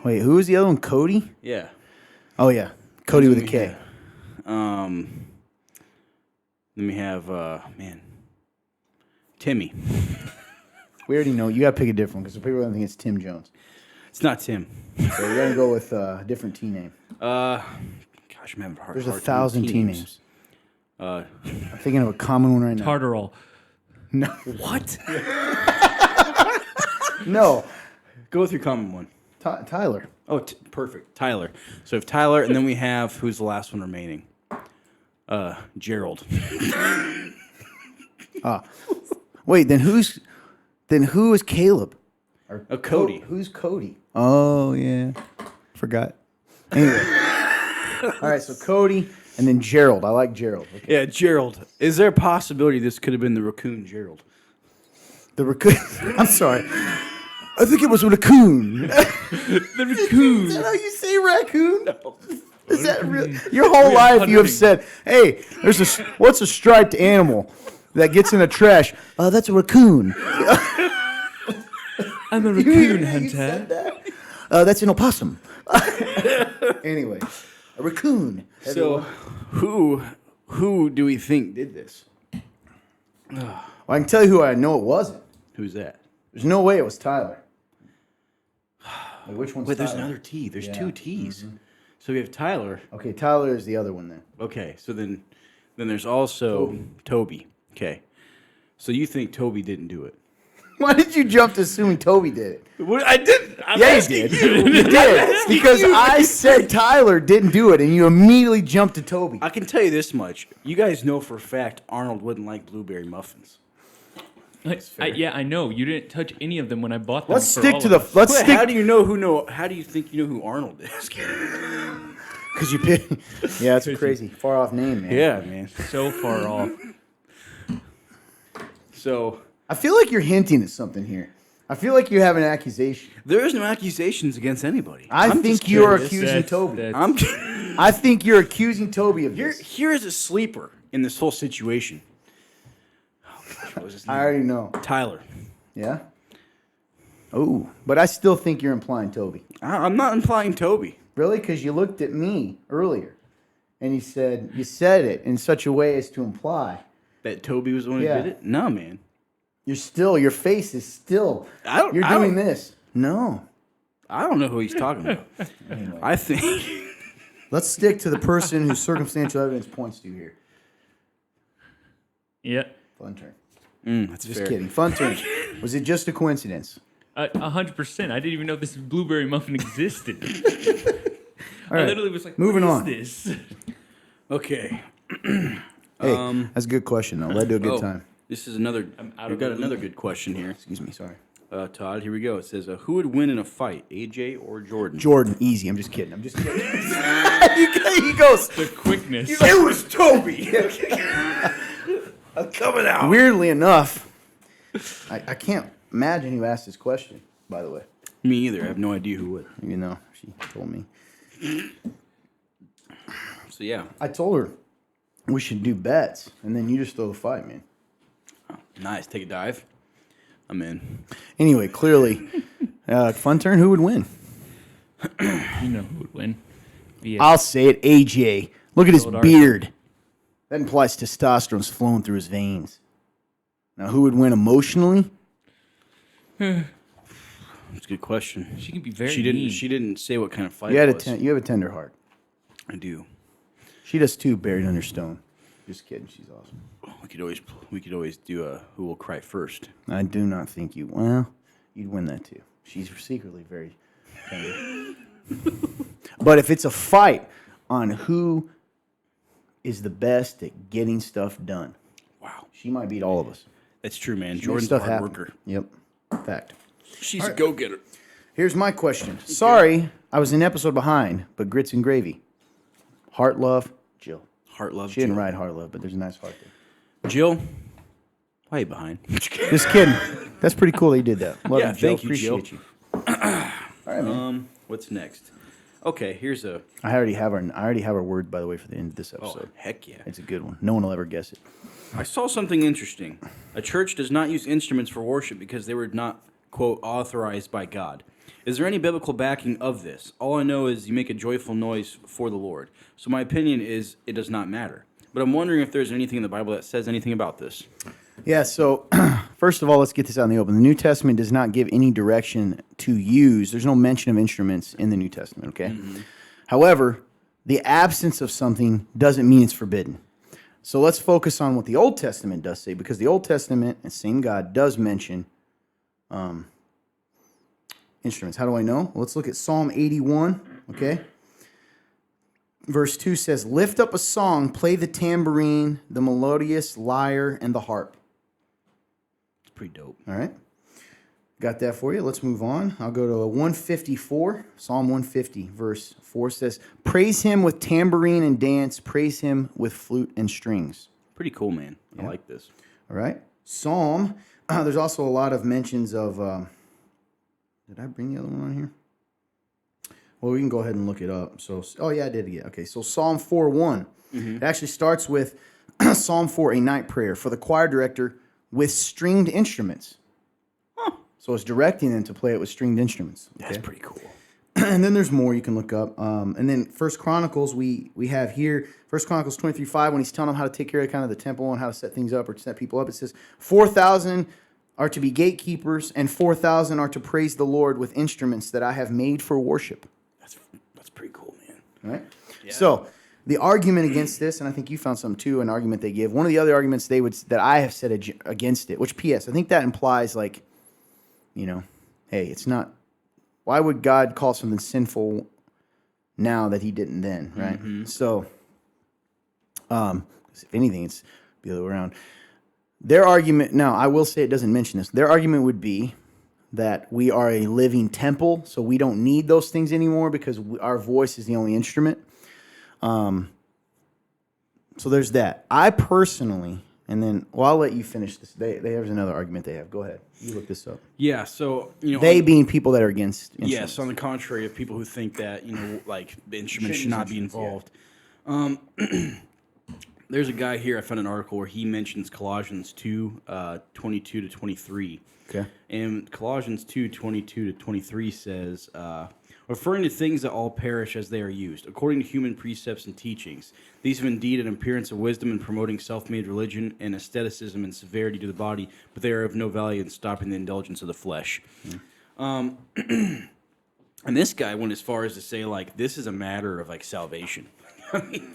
Wait, who was the other one? Cody? Yeah. Oh yeah, Cody with a K. Then we have Timmy. We already know. You gotta pick a different one because people are gonna think it's Tim Jones. It's not Tim. So we're gonna go with a different T name. Gosh, I'm having a hard There's hard 1,000 time T with names. I'm thinking of a common one right now. Tartarol. No, What? no, Go with your common one. Tyler. Oh, perfect. Tyler. So we have Tyler, and then we have, who's the last one remaining? Gerald. Wait, then who is Caleb? Cody. Who's Cody? Oh yeah, forgot. Anyway, all right. So Cody and then Gerald. I like Gerald. Okay. Yeah, Gerald. Is there a possibility this could have been the raccoon Gerald? The raccoon. I'm sorry. I think it was a raccoon. The raccoon. Is that how you say raccoon? No. Is that real? Your whole life you have said, "Hey, what's a striped animal that gets in the trash?" That's a raccoon. I'm a You raccoon said hunter. that? That's an opossum. Anyway, a raccoon. So, who do we think did this? Well, I can tell you who I know it wasn't. Who's that? There's no way it was Tyler. Wait, which one's Wait, there's Tyler? another T. There's Yeah. 2 T's. So we have Tyler. Okay, Tyler is the other one then. Okay, so then there's also Toby. Okay. So you think Toby didn't do it? Why did you jump to assuming Toby did it? What I did. Yeah, you did. You did. Because I said Tyler didn't do it, and you immediately jumped to Toby. I can tell you this much. You guys know for a fact Arnold wouldn't like blueberry muffins. I know. You didn't touch any of them when I bought them. Let's for stick all to of the. us. Let's Wait, stick. how do you think you know who Arnold is? Because you pick. Yeah, it's a crazy far off name, man. Yeah, man. So far off. So I feel like you're hinting at something here. I feel like you have an accusation. there is no accusations against anybody. I I'm think just you are curious. accusing Toby. I'm. I think you're accusing Toby of this. Here's a sleeper in this whole situation. Oh gosh, what was his name? I already know. Tyler. Yeah. Oh, but I still think you're implying Toby. I'm not implying Toby. Really? Because you looked at me earlier, and you said it in such a way as to imply That Toby was the one who Yeah. did it? No, man. your face is still. You're doing this. No. I don't know who he's talking about. I think. Let's stick to the person whose circumstantial evidence points to here. Yeah. Funtern. That's Just fair. kidding. Funtern. Was it just a coincidence? 100%. I didn't even know this blueberry muffin existed. All right. I literally was like, Moving what on. is this? Okay. Hey, that's a good question, though. Led to a good time. This is another. out We've of got the another good question here. Excuse me. Sorry. Todd, here we go. It says, who would win in a fight, AJ or Jordan? Jordan, easy. I'm just kidding. He goes. The quickness. It was Toby. I'm coming out. Weirdly enough, I can't imagine who asked this question, by the way. Me either. I have no idea who would. Even though she told me. So, yeah. I told her we should do bets, and then you just throw the fight, man. Nice. Take a dive. I'm in. Anyway, clearly, fun turn. Who would win? You know who would win. Yeah. I'll say it, AJ. Look at his Old beard. That implies testosterone's flowing through his veins. Now, who would win emotionally? That's a good question. She can be very She didn't. mean. She didn't say what kind of fight You had it was. you have a tender heart. I do. She does too, buried under stone. Just kidding. She's awesome. We could always do a who will cry first. I do not think you. Well, you'd win that too. She's secretly very tender. But if it's a fight on who is the best at getting stuff done, Wow, she might beat all of us. that's true, man. She makes Jordan's a stuff hard happen. worker. Yep. Fact. She's a go-getter. Here's my question. Sorry, I was an episode behind, but grits and gravy. Heart love, Jill. Heart love. She didn't Jill. write heart love, but there's a nice heart there. Jill, why are you behind? Just kidding. That's pretty cool that you did that. Love Yeah, you, Jill. thank you, Jill. Appreciate you. All right, man. What's next? Okay, here's a. I already have our word, by the way, for the end of this Oh, episode. heck yeah. It's a good one. No one will ever guess it. I saw something interesting. A church does not use instruments for worship because they were not, quote, authorized by God. Is there any biblical backing of this? All I know is you make a joyful noise for the Lord. So my opinion is it does not matter. But I'm wondering if there's anything in the Bible that says anything about this. Yeah, so first of all, let's get this out in the open. The New Testament does not give any direction to use. There's no mention of instruments in the New Testament, okay? However, the absence of something doesn't mean it's forbidden. So let's focus on what the Old Testament does say, because the Old Testament, and same God, does mention instruments. How do I know? Well, let's look at Psalm 81, okay? Verse 2 says, "Lift up a song, play the tambourine, the melodious lyre, and the harp." It's pretty dope. All right. Got that for you. Let's move on. I'll go to 154. Psalm 150, verse 4 says, "Praise him with tambourine and dance. Praise him with flute and strings." Pretty cool, man. I like this. All right. Psalm. There's also a lot of mentions of... did I bring the other one on here? Well, we can go ahead and look it up. So, oh, yeah, I did. Yeah. Okay, so Psalm 4:1. It actually starts with Psalm 4, a night prayer for the choir director with stringed instruments. So it's directing them to play it with stringed instruments. That's pretty cool. And then there's more you can look up. And then First Chronicles, we have here, First Chronicles 23:5, when he's telling them how to take care of kind of the temple and how to set things up or set people up. It says 4,000 are to be gatekeepers, and 4,000 are to praise the Lord with instruments that I have made for worship. That's pretty cool, man. Right? Yeah. So the argument against this, and I think you found some too, an argument they give. One of the other arguments that I have said against it, which P.S. I think that implies like, hey, it's not. Why would God call something sinful now that He didn't then, right? Mm-hmm. So, if anything, it's the other way around. Their argument, now I will say it doesn't mention this. Their argument would be that we are a living temple, so we don't need those things anymore because our voice is the only instrument. So there's that. I personally, and then I'll let you finish this. There's another argument they have. Go ahead. You look this up. Yeah. So they being people that are against instruments. Yes, on the contrary of people who think that like the instrument should not be involved. Yeah. There's a guy here, I found an article where he mentions Colossians 2, 22 to 23. Okay. And Colossians 2, 22 to 23 says, referring to things that all perish as they are used, according to human precepts and teachings. These have indeed an appearance of wisdom in promoting self-made religion and asceticism and severity to the body, but they are of no value in stopping the indulgence of the flesh. And this guy went as far as to say, like, this is a matter of, like, salvation.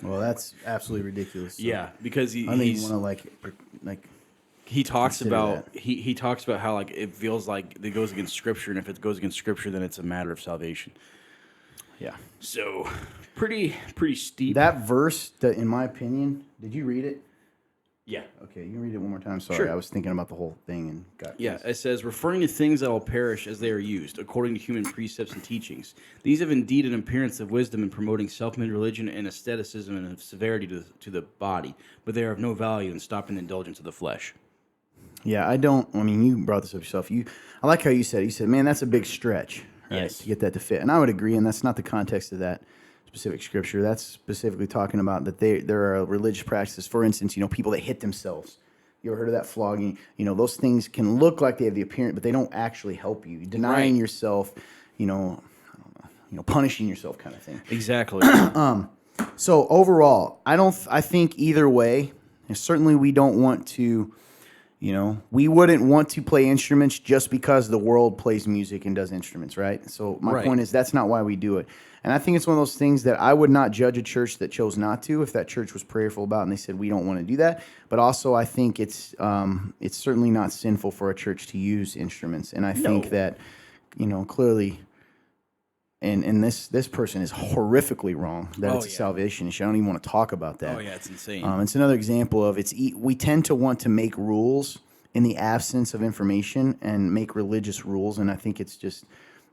Well, that's absolutely ridiculous. So yeah, because I don't even want to he talks about he talks about how like it feels like it goes against Scripture, and if it goes against Scripture, then it's a matter of salvation. Yeah. So pretty steep. That verse, in my opinion, did you read it? Yeah. Okay, you can read it one more time. Sorry, sure. I was thinking about the whole thing and got. Yeah, it says, referring to things that will perish as they are used, according to human precepts and teachings. These have indeed an appearance of wisdom in promoting self-made religion and asceticism and of severity to the body, but they are of no value in stopping the indulgence of the flesh. Yeah, I mean, you brought this up yourself. I like how you said, man, that's a big stretch, right, yes, to get that to fit. And I would agree, and that's not the context of that specific scripture. That's specifically talking about that there are religious practices. For instance, people that hit themselves. You ever heard of that flogging? Those things can look like they have the appearance, but they don't actually help you. Denying yourself, punishing yourself, kind of thing. Exactly. So overall, I think either way, and certainly we don't want to. We wouldn't want to play instruments just because the world plays music and does instruments, right? So my point is that's not why we do it. And I think it's one of those things that I would not judge a church that chose not to if that church was prayerful about and they said we don't want to do that. But also I think it's certainly not sinful for a church to use instruments. And I think that, clearly, and this person is horrifically wrong that it's a salvation issue. I don't even want to talk about that. Oh yeah, it's insane. It's another example of we tend to want to make rules in the absence of information and make religious rules, and I think it's just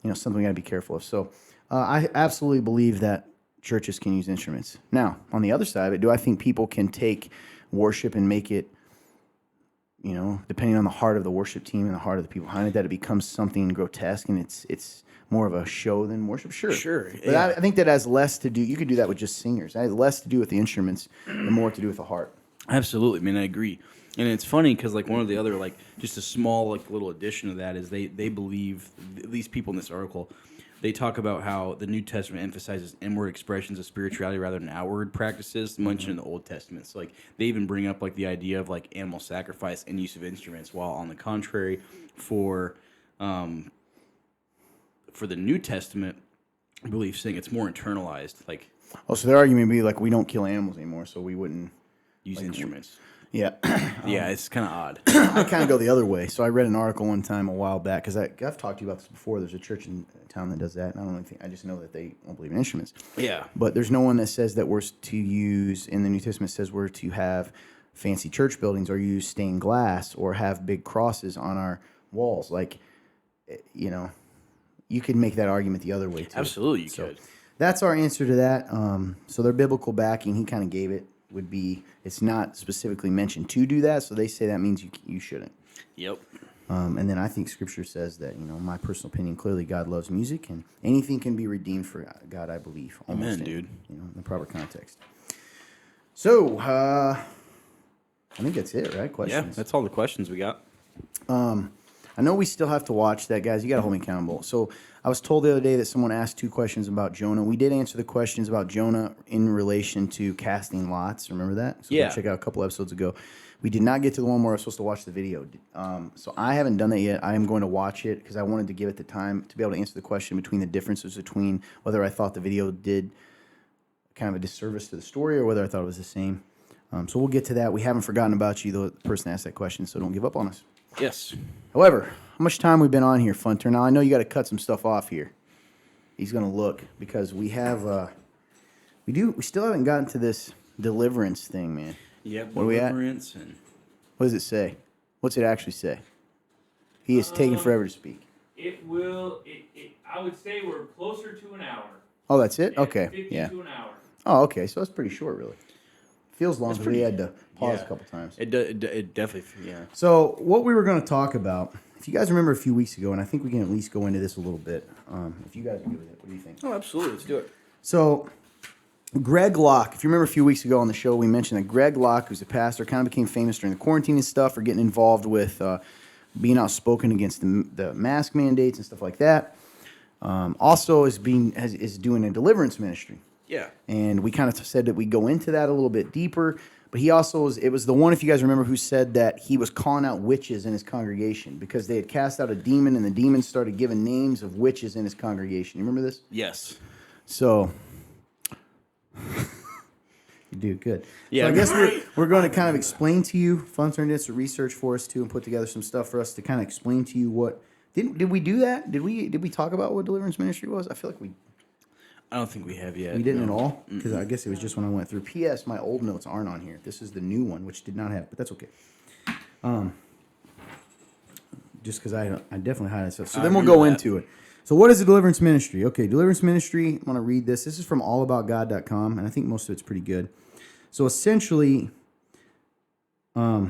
something we got to be careful of. So I absolutely believe that churches can use instruments. Now, on the other side of it, do I think people can take worship and make it, depending on the heart of the worship team and the heart of the people behind it, that it becomes something grotesque and it's more of a show than worship? Sure. But I think that has less to do. You could do that with just singers. It has less to do with the instruments and more to do with the heart. Absolutely, I mean, I agree. And it's funny because like one of the other just a small little addition to that is they believe, at least people in this article, they talk about how the New Testament emphasizes inward expressions of spirituality rather than outward practices mentioned in the Old Testament. So they even bring up the idea of animal sacrifice and use of instruments, while on the contrary, for the New Testament, I believe saying it's more internalized. So their argument would be we don't kill animals anymore, so we wouldn't use instruments. Yeah. Yeah, it's kind of odd. I kind of go the other way. So I read an article one time a while back, because I've talked to you about this before. There's a church in town that does that. And I just know that they don't believe in instruments. Yeah. But there's no one that says that we're to use, in the New Testament says we're to have fancy church buildings or use stained glass or have big crosses on our walls. You could make that argument the other way too. Absolutely, you could. That's our answer to that. So their biblical backing, he kind of gave it, would be it's not specifically mentioned to do that, so they say that means you shouldn't. Yep. And then I think Scripture says that, my personal opinion, clearly God loves music, and anything can be redeemed for God, I believe. Amen, dude. In the proper context. So, I think that's it, right? Questions? Yeah, that's all the questions we got. I know we still have to watch that, guys. You got to hold me accountable. So I was told the other day that someone asked 2 questions about Jonah. We did answer the questions about Jonah in relation to casting lots. Remember that? So Yeah. Check out a couple episodes ago. We did not get to the one where I was supposed to watch the video. So I haven't done that yet. I am going to watch it because I wanted to give it the time to be able to answer the question between the differences between whether I thought the video did kind of a disservice to the story or whether I thought it was the same. So we'll get to that. We haven't forgotten about you, the person asked that question, so don't give up on us. Yes. However, how much time we've been on here, Funtern? Now, I know you got to cut some stuff off here. He's going to look because we have, we still haven't gotten to this deliverance thing, man. Yep. What are we at? Deliverance and What does it say? What's it actually say? He is taking forever to speak. It will. I would say we're closer to an hour. Oh, that's it? Yeah, Okay. 50 Yeah. to an hour. Oh, okay. So that's pretty short, really. Feels long because we had to pause yeah. a couple times. It definitely, yeah. So what we were going to talk about, if you guys remember a few weeks ago, and I think we can at least go into this a little bit, if you guys are good with it. What do you think? Oh, absolutely. Let's do it. So Greg Locke, if you remember a few weeks ago on the show, we mentioned that Greg Locke, who's a pastor, kind of became famous during the quarantine and stuff for getting involved with being outspoken against the mask mandates and stuff like that. Also is doing a deliverance ministry. Yeah. And we kind of said that we go into that a little bit deeper. But he also it was the one, if you guys remember, who said that he was calling out witches in his congregation because they had cast out a demon and the demon started giving names of witches in his congregation. You remember this? Yes. So, you do good. Yeah. So I guess we're going to kind of explain to you. Funtern did some research for us too and put together some stuff for us to kind of explain to you what. Did we do that? Did we talk about what deliverance ministry was? I feel like I don't think we have yet. we didn't at all because I guess it was just when I went through. P.S. My old notes aren't on here. This is the new one, which did not have, but that's okay. Just because I definitely highlighted stuff. So then we'll go into it. So what is a deliverance ministry? Okay, deliverance ministry. I'm going to read this. This is from allaboutgod.com, and I think most of it's pretty good. So essentially, I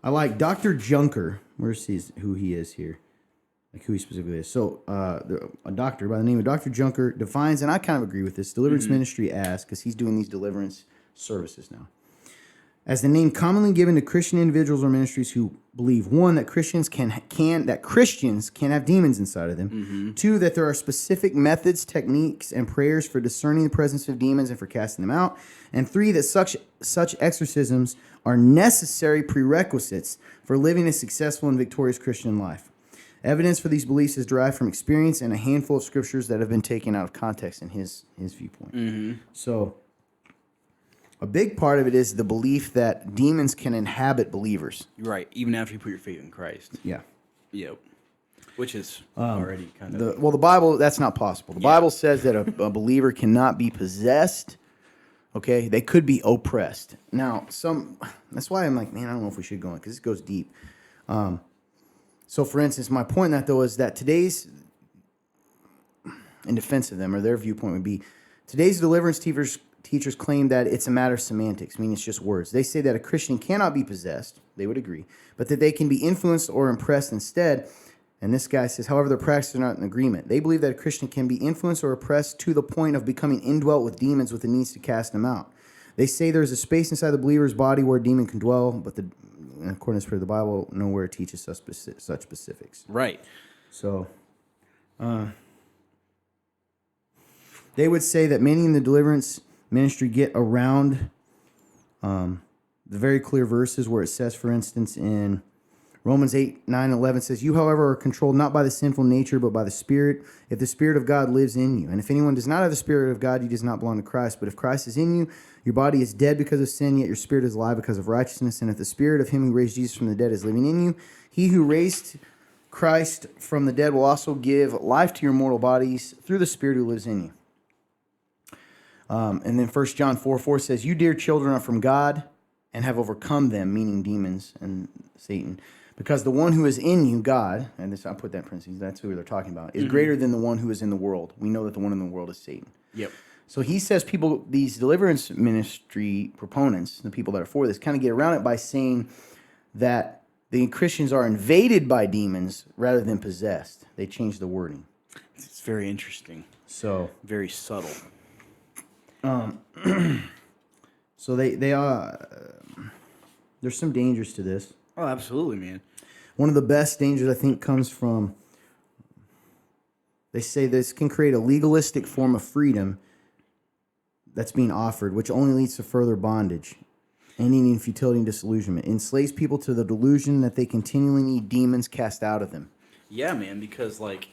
like Dr. Junker. Where's who he is here? Like who he specifically is. So a doctor by the name of Dr. Junker defines, and I kind of agree with this, deliverance ministry as, because he's doing these deliverance services now, as the name commonly given to Christian individuals or ministries who believe, 1, that Christians can have demons inside of them. 2, that there are specific methods, techniques, and prayers for discerning the presence of demons and for casting them out. And 3, that such exorcisms are necessary prerequisites for living a successful and victorious Christian life. Evidence for these beliefs is derived from experience and a handful of scriptures that have been taken out of context in his viewpoint. So a big part of it is the belief that demons can inhabit believers. Right. Even after you put your faith in Christ. Yeah. Yep. Which is already kind of. The Bible, that's not possible. The Bible says that a believer cannot be possessed. Okay, they could be oppressed. Now, that's why I'm like, man, I don't know if we should go in because this goes deep. So, for instance, my point in that, though, is that today's, in defense of them, or their viewpoint would be, today's deliverance teachers claim that it's a matter of semantics, meaning it's just words. They say that a Christian cannot be possessed, they would agree, but that they can be influenced or impressed instead. And this guy says, however, their practices are not in agreement. They believe that a Christian can be influenced or oppressed to the point of becoming indwelt with demons with the needs to cast them out. They say there's a space inside the believer's body where a demon can dwell, but according to the Bible, nowhere it teaches such specifics. Right. So, they would say that many in the deliverance ministry get around the very clear verses where it says, for instance, in Romans 8, 9, 11 says, you, however, are controlled not by the sinful nature, but by the Spirit, if the Spirit of God lives in you. And if anyone does not have the Spirit of God, he does not belong to Christ. But if Christ is in you, your body is dead because of sin, yet your spirit is alive because of righteousness. And if the Spirit of him who raised Jesus from the dead is living in you, he who raised Christ from the dead will also give life to your mortal bodies through the Spirit who lives in you. And then 1 John 4:4 says, you, dear children, are from God and have overcome them, meaning demons and Satan. Because the one who is in you, God, and this I put that in parentheses, that's who they're talking about, is greater than the one who is in the world. We know that the one in the world is Satan. Yep. So he says these deliverance ministry proponents, the people that are for this, kind of get around it by saying that the Christians are invaded by demons rather than possessed. They change the wording. It's very interesting. So Very subtle. So they there's some dangers to this. Oh, absolutely, man. One of the best dangers, I think, comes from, they say this can create a legalistic form of freedom that's being offered, which only leads to further bondage, ending in futility and disillusionment. It enslaves people to the delusion that they continually need demons cast out of them. Yeah, man, because like,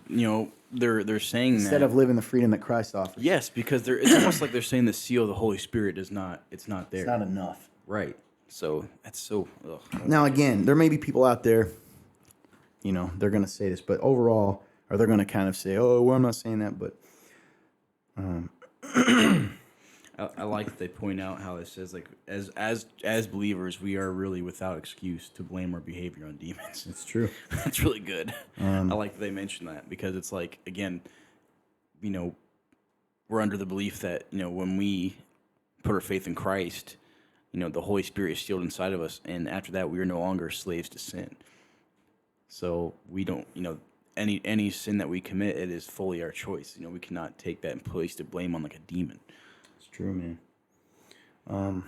they're saying Instead that of living the freedom that Christ offers. yes, because it's almost like they're saying the seal of the Holy Spirit is not there. It's not enough. Right. So that's so. Ugh. Now, again, there may be people out there, they're going to say this, but overall, or they're going to kind of say, oh, well, I'm not saying that, but I like that they point out how it says like as believers we are really without excuse to blame our behavior on demons. it's true. That's really good. I like that they mention that because it's like again, we're under the belief that when we put our faith in Christ, the Holy Spirit is sealed inside of us, and after that we are no longer slaves to sin. So we don't, any sin that we commit, it is fully our choice. We cannot take that and place the blame on like a demon. It's true, man.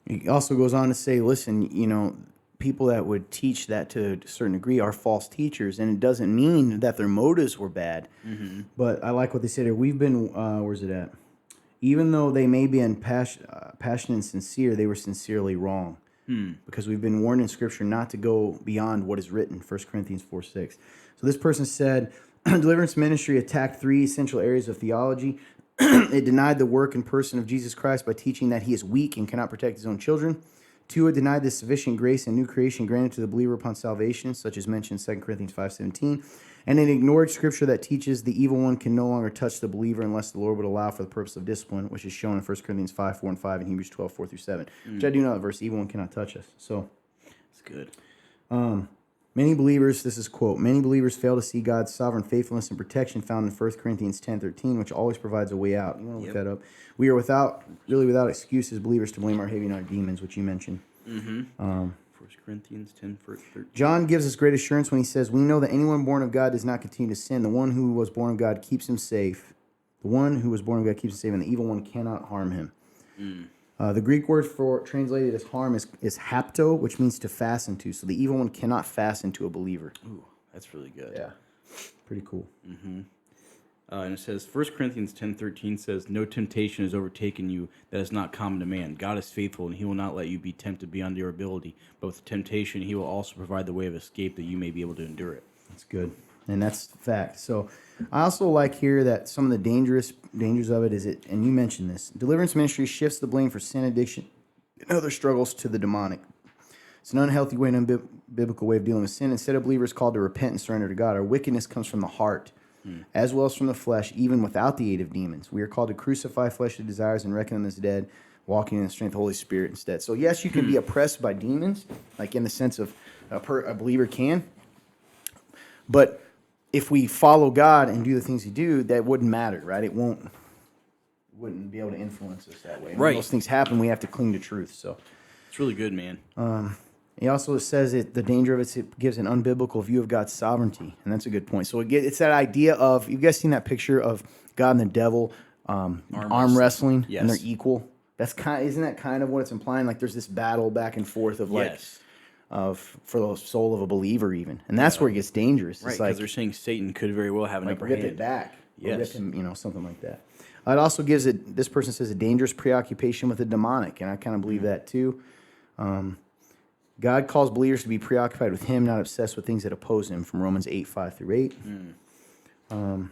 He also goes on to say, listen, people that would teach that to a certain degree are false teachers, and it doesn't mean that their motives were bad. Mm-hmm. But I like what they said here. We've been, where's it at? Even though they may be passionate and sincere, they were sincerely wrong. Because we've been warned in Scripture not to go beyond what is written, 1 Corinthians 4:6. So this person said, deliverance ministry attacked 3 essential areas of theology. It denied the work and person of Jesus Christ by teaching that he is weak and cannot protect his own children. 2, it denied the sufficient grace and new creation granted to the believer upon salvation, such as mentioned in 2 Corinthians 5:17. And it ignored Scripture that teaches the evil one can no longer touch the believer unless the Lord would allow for the purpose of discipline, which is shown in 1 Corinthians 5:4 and 5 and Hebrews 12:4-7. Which I do know that verse, the evil one cannot touch us. So It's good. many believers, this is quote, many believers fail to see God's sovereign faithfulness and protection found in 1 Corinthians 10:13, which always provides a way out. You want to look that up. We are without excuse as believers to blame our behavior on our demons, which you mentioned. 1 Corinthians 10:13. John gives us great assurance when he says, we know that anyone born of God does not continue to sin. The one who was born of God keeps him safe. The one who was born of God keeps him safe, and the evil one cannot harm him. The Greek word for translated as harm is hapto, which means to fasten to. So the evil one cannot fasten to a believer. Ooh, that's really good. Yeah. Pretty cool. And it says, 1 Corinthians 10:13 says, no temptation has overtaken you that is not common to man. God is faithful, and he will not let you be tempted beyond your ability. But with temptation, he will also provide the way of escape that you may be able to endure it. That's good. And that's fact. So I also like here that some of the dangers of it is and you mentioned this, deliverance ministry shifts the blame for sin, addiction, and other struggles to the demonic. It's an unhealthy way and unbiblical way of dealing with sin. Instead of believers called to repent and surrender to God, our wickedness comes from the heart, as well as from the flesh, even without the aid of demons. We are called to crucify fleshly desires and reckon them as dead, walking in the strength of the Holy Spirit instead. So yes, you can be oppressed by demons, like in the sense of a believer can. But if we follow God and do the things He do, that wouldn't matter, right? It wouldn't be able to influence us that way. And when those things happen, we have to cling to truth. So it's really good, man. He also says the danger of it gives an unbiblical view of God's sovereignty, and that's a good point. So it's that idea of, you guys seen that picture of God and the devil arm wrestling, yes. And they're equal. Isn't that kind of what it's implying? Like there's this battle back and forth of like. Yes. For the soul of a believer, even, and that's where it gets dangerous. Right, it's because like they're saying Satan could very well have an upper rip hand. it back, yes, rip him, something like that. It also gives it. This person says a dangerous preoccupation with the demonic, and I kind of believe that too. God calls believers to be preoccupied with Him, not obsessed with things that oppose Him. From Romans 8:5-8.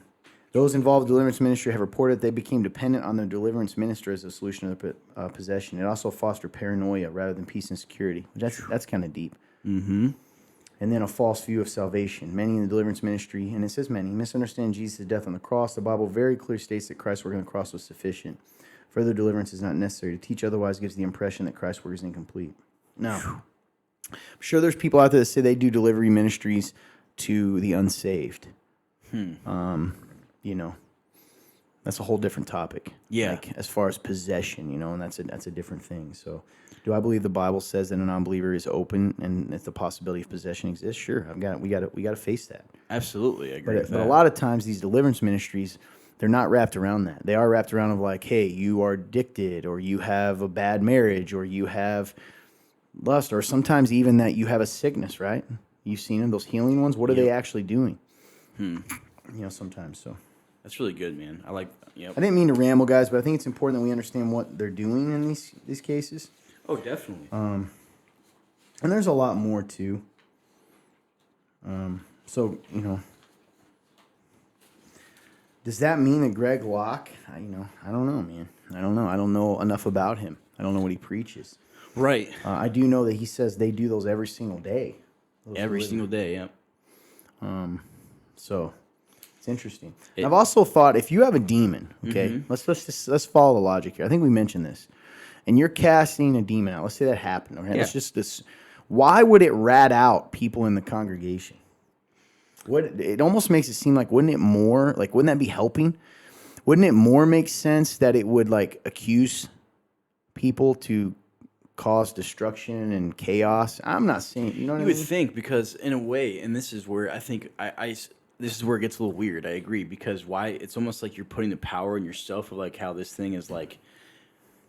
Those involved in deliverance ministry have reported that they became dependent on their deliverance minister as a solution to their possession. It also fostered paranoia rather than peace and security. That's kind of deep. Mm-hmm. And then a false view of salvation. Many in the deliverance ministry, and it says many, misunderstand Jesus' death on the cross. The Bible very clearly states that Christ's work on the cross was sufficient. Further deliverance is not necessary. To teach otherwise gives the impression that Christ's work is incomplete. Now, I'm sure there's people out there that say they do delivery ministries to the unsaved. That's a whole different topic. Yeah. Like as far as possession, and that's a different thing. So, do I believe the Bible says that a non-believer is open and if the possibility of possession exists? Sure, we got to face that. Absolutely, I agree with that. But a lot of times these deliverance ministries, they're not wrapped around that. They are wrapped around of like, hey, you are addicted, or you have a bad marriage, or you have lust, or sometimes even that you have a sickness, right? You've seen them, those healing ones. What are they actually doing? Sometimes. So That's really good, man. I like. Yep. I didn't mean to ramble, guys, but I think it's important that we understand what they're doing in these cases. Oh, definitely. And there's a lot more too. So does that mean that Greg Locke? I don't know, man. I don't know. I don't know enough about him. I don't know what he preaches. Right. I do know that he says they do those every single day. Every single day. Yep. So it's interesting. I've also thought if you have a demon, okay, let's follow the logic here. I think we mentioned this, and you're casting a demon out. Let's say that happened. Okay, let's just this. Why would it rat out people in the congregation? It almost makes it seem like wouldn't that be helping? Wouldn't it more make sense that it would like accuse people to cause destruction and chaos? I'm not saying, you know what I mean? You would think, because in a way, and this is where I think this is where it gets a little weird. I agree, because why? It's almost like you're putting the power in yourself of like how this thing is like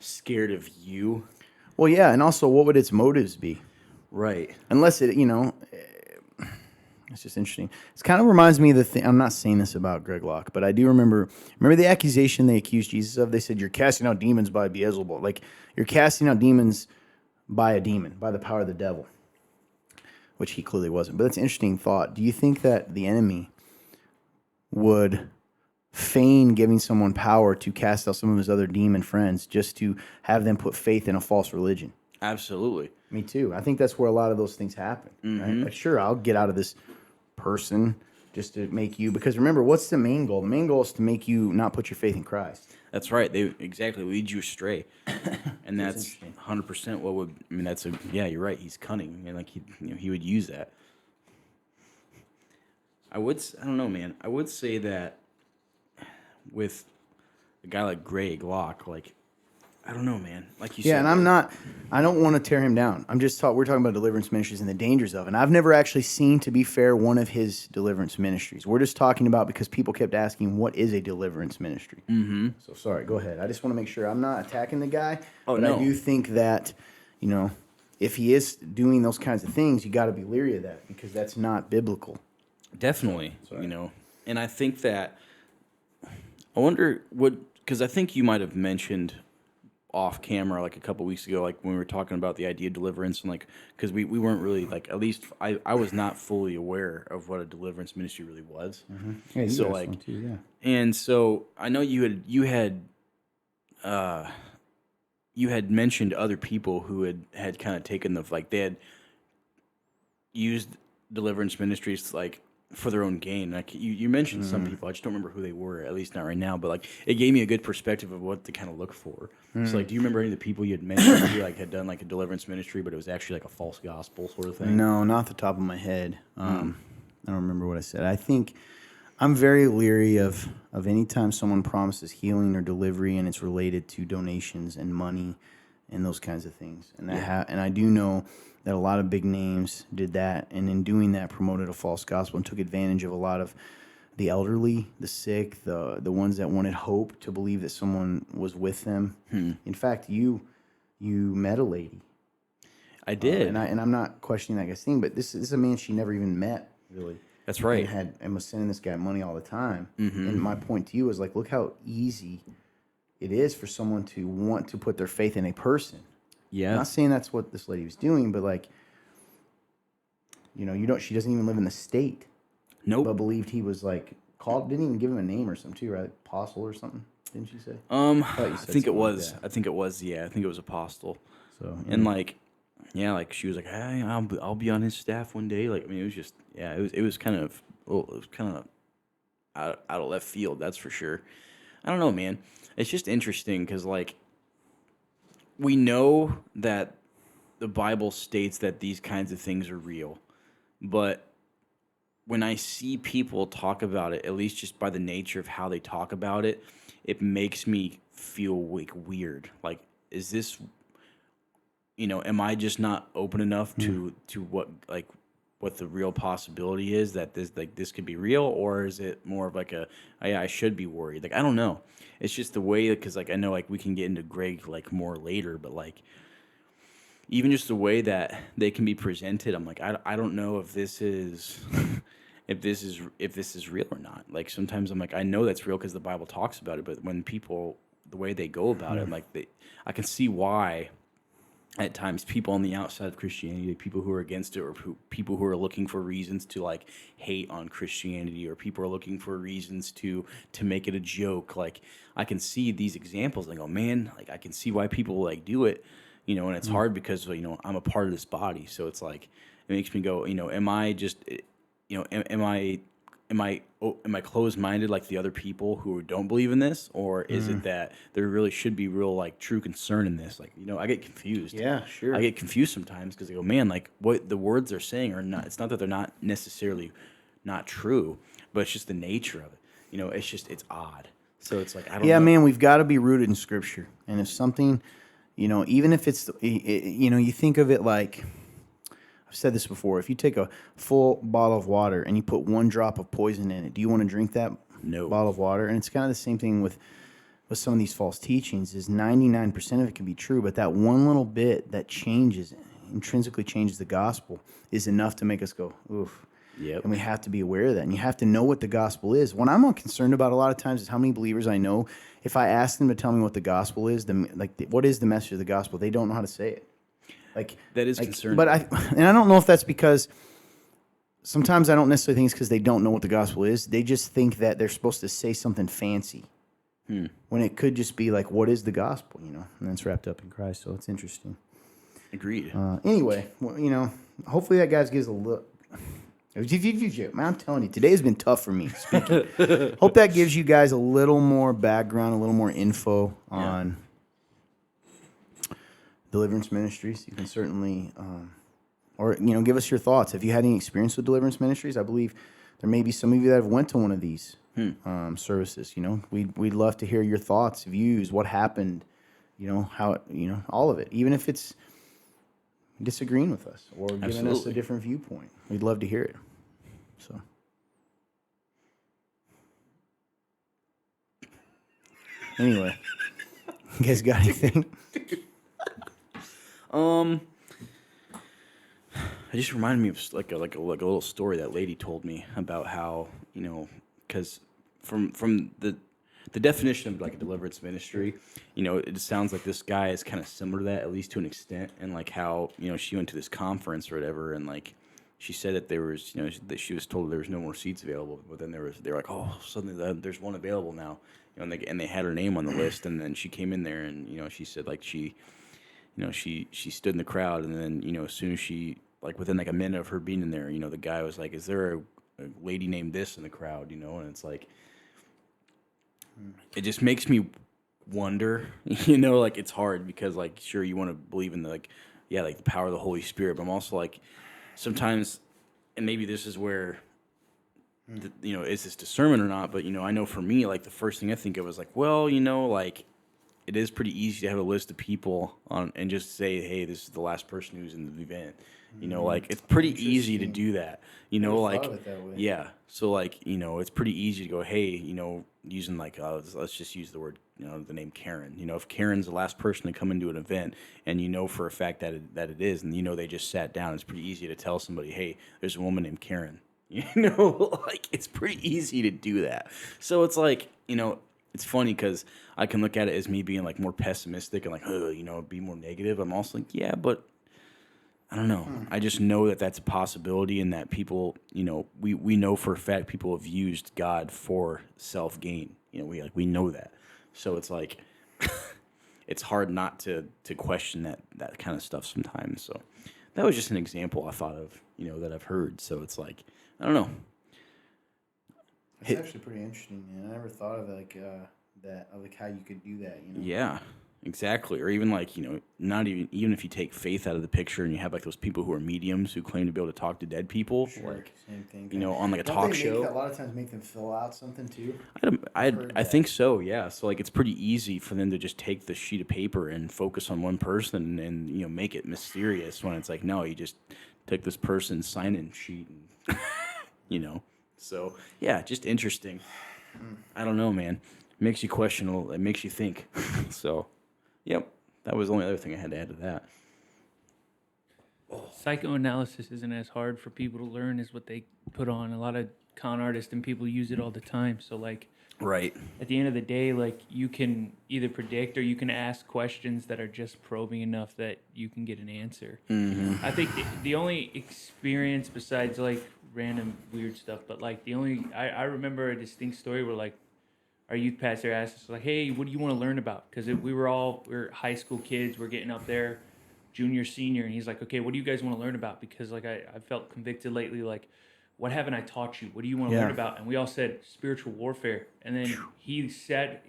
scared of you. Well, yeah, and also what would its motives be? Right. Unless it, it's just interesting. It kind of reminds me of the thing. I'm not saying this about Greg Locke, but I do remember the accusation they accused Jesus of. They said, you're casting out demons by Beelzebul. Like, you're casting out demons by a demon, by the power of the devil, which he clearly wasn't. But that's an interesting thought. Do you think that the enemy would feign giving someone power to cast out some of his other demon friends just to have them put faith in a false religion? Absolutely. Me too. I think that's where a lot of those things happen. Right? Like, sure, I'll get out of this person just to make you, because remember, what's the main goal? The main goal is to make you not put your faith in Christ. That's right. They exactly lead you astray, and that's 100% what would. I mean, you're right. He's cunning, and like he would use that. I don't know, man. I would say that with a guy like Greg Locke, like, I don't know, man. Like you said. Yeah, and I don't want to tear him down. We're talking about deliverance ministries and the dangers of it. And I've never actually seen, to be fair, one of his deliverance ministries. We're just talking about because people kept asking, what is a deliverance ministry? Mm-hmm. So, sorry, go ahead. I just want to make sure I'm not attacking the guy. But no. I do think that, if he is doing those kinds of things, you got to be leery of that because that's not biblical. Definitely, And I think that, I wonder because I think you might have mentioned off camera like a couple weeks ago, like when we were talking about the idea of deliverance, and like because we weren't really like, at least I was not fully aware of what a deliverance ministry really was. Mm-hmm. Yeah, so like too, yeah. And so I know you had mentioned other people who had kind of taken they had used deliverance ministries like for their own gain. Like you mentioned some people, I just don't remember who they were, at least not right now, but like it gave me a good perspective of what to kind of look for. So like, do you remember any of the people you had mentioned who like had done like a deliverance ministry, but it was actually like a false gospel sort of thing? No, not off the top of my head. I don't remember what I said. I think I'm very leery of any time someone promises healing or delivery and it's related to donations and money and those kinds of things. And and I do know that a lot of big names did that, and in doing that promoted a false gospel and took advantage of a lot of the elderly, the sick, the ones that wanted hope to believe that someone was with them. In fact, you met a lady. I did. And I'm not questioning that guy's thing, but this is a man she never even met, really. That's right. And was sending this guy money all the time. And my point to you is like, look how easy it is for someone to want to put their faith in a person. Yeah. I'm not saying that's what this lady was doing, but like, she doesn't even live in the state. Nope. But believed he was like called, didn't even give him a name or something too, right? Apostle or something, didn't you say? I think it was. I think it was. Yeah, I think it was apostle. So and like, yeah, like she was like, hey, I'll be on his staff one day. Like, I mean, it was just, yeah, it was kind of out of left field, that's for sure. I don't know, man. It's just interesting because like, we know that the Bible states that these kinds of things are real, but when I see people talk about it, at least just by the nature of how they talk about it, it makes me feel like weird. Like, is this, am I just not open enough to what the real possibility is that this could be real, or is it more of like I should be worried? Like, I don't know. It's just the way, because like I know like we can get into Greg like more later, but like even just the way that they can be presented, I'm like, I don't know if this is if this is real or not. Like sometimes I'm like, I know that's real because the Bible talks about it, but when people, the way they go about it, I'm like, I can see why at times people on the outside of Christianity, people who are against it, or people who are looking for reasons to like hate on Christianity, or people are looking for reasons to make it a joke. Like I can see these examples and I go, man, like I can see why people like do it, and it's hard because, I'm a part of this body. So it's like, it makes me go, am I just, am I closed-minded like the other people who don't believe in this, or is it that there really should be real like true concern in this? Like, I get confused. Yeah, sure. I get confused sometimes because I go, man, like what the words they're saying are not. It's not that they're not necessarily not true, but it's just the nature of it. It's odd. So it's like I don't. Yeah, know. man, we've got to be rooted in Scripture, and if something, even if it's, you think of it like. I've said this before. If you take a full bottle of water and you put one drop of poison in it, do you want to drink that bottle of water? And it's kind of the same thing with some of these false teachings. Is 99% of it can be true, but that one little bit that intrinsically changes the gospel is enough to make us go, oof. Yep. And we have to be aware of that. And you have to know what the gospel is. What I'm concerned about a lot of times is how many believers I know, if I ask them to tell me what the gospel is, what is the message of the gospel, they don't know how to say it. Like that is concerning. But I don't know if that's because sometimes I don't necessarily think it's because they don't know what the gospel is. They just think that they're supposed to say something fancy when it could just be like, what is the gospel, and that's wrapped up in Christ. So it's interesting. Agreed. Anyway, hopefully that guys gives a look. Man, I'm telling you, today has been tough for me speaking. Hope that gives you guys a little more background, a little more info on Deliverance Ministries. You can certainly, give us your thoughts. Have you had any experience with Deliverance Ministries? I believe there may be some of you that have went to one of these services. We'd love to hear your thoughts, views, what happened, how, all of it. Even if it's disagreeing with us or giving us a different viewpoint, we'd love to hear it. So, anyway, you guys got anything? It just reminded me of like a little story that lady told me about how, because from the definition of like a deliverance ministry, it sounds like this guy is kind of similar to that, at least to an extent, and like how, she went to this conference or whatever, and like she said that there was, that she was told there was no more seats available, but then they were like, oh, suddenly there's one available now, and they had her name on the list, and then she came in there, and she said like she stood in the crowd, and then as soon as she, like within like a minute of her being in there, the guy was like, is there a lady named this in the crowd, and it's like, it just makes me wonder, like it's hard because like, sure, you want to believe in the power of the Holy Spirit, but I'm also like, sometimes, and maybe this is where, is this discernment or not, but I know for me, like the first thing I think of is like, well, like, it is pretty easy to have a list of people on and just say, hey, this is the last person who's in the event. Like it's pretty easy to do that. Like thought of it that way. Yeah. So like, it's pretty easy to go, hey, using like let's just use the word, the name Karen. If Karen's the last person to come into an event and for a fact that it is, and they just sat down, it's pretty easy to tell somebody, hey, there's a woman named Karen. Like it's pretty easy to do that. So it's like, it's funny because I can look at it as me being like more pessimistic and like, be more negative. I'm also like, yeah, but I don't know. I just know that that's a possibility, and that people, we know for a fact people have used God for self-gain. We know that. So it's like, it's hard not to question that kind of stuff sometimes. So that was just an example I thought of, that I've heard. So it's like, I don't know. It's actually pretty interesting, man. I never thought of it like how you could do that. Yeah, exactly. Or even like, not even if you take faith out of the picture and you have like those people who are mediums who claim to be able to talk to dead people, Sure, like same thing. on like a Don't talk they show. a lot of times make them fill out something too. I think so. Yeah. So like it's pretty easy for them to just take the sheet of paper and focus on one person and make it mysterious when it's like, no, you just took this person's sign-in sheet and So yeah, just interesting. I don't know, man. Makes you questionable. It makes you think. So, yep. That was the only other thing I had to add to that. Psychoanalysis isn't as hard for people to learn as what they put on. A lot of con artists and people use it all the time. So like Right. at the end of the day, like you can either predict or you can ask questions that are just probing enough that you can get an answer. I think the only experience besides like random weird stuff, but like I remember a distinct story where like our youth pastor asked us like, "Hey, what do you want to learn about?" Because we're high school kids, we're getting up there, junior, senior, and he's like, "Okay, what do you guys want to learn about?" Because like I felt convicted lately, like, what haven't I taught you? What do you want to learn about? And we all said spiritual warfare. And then he sat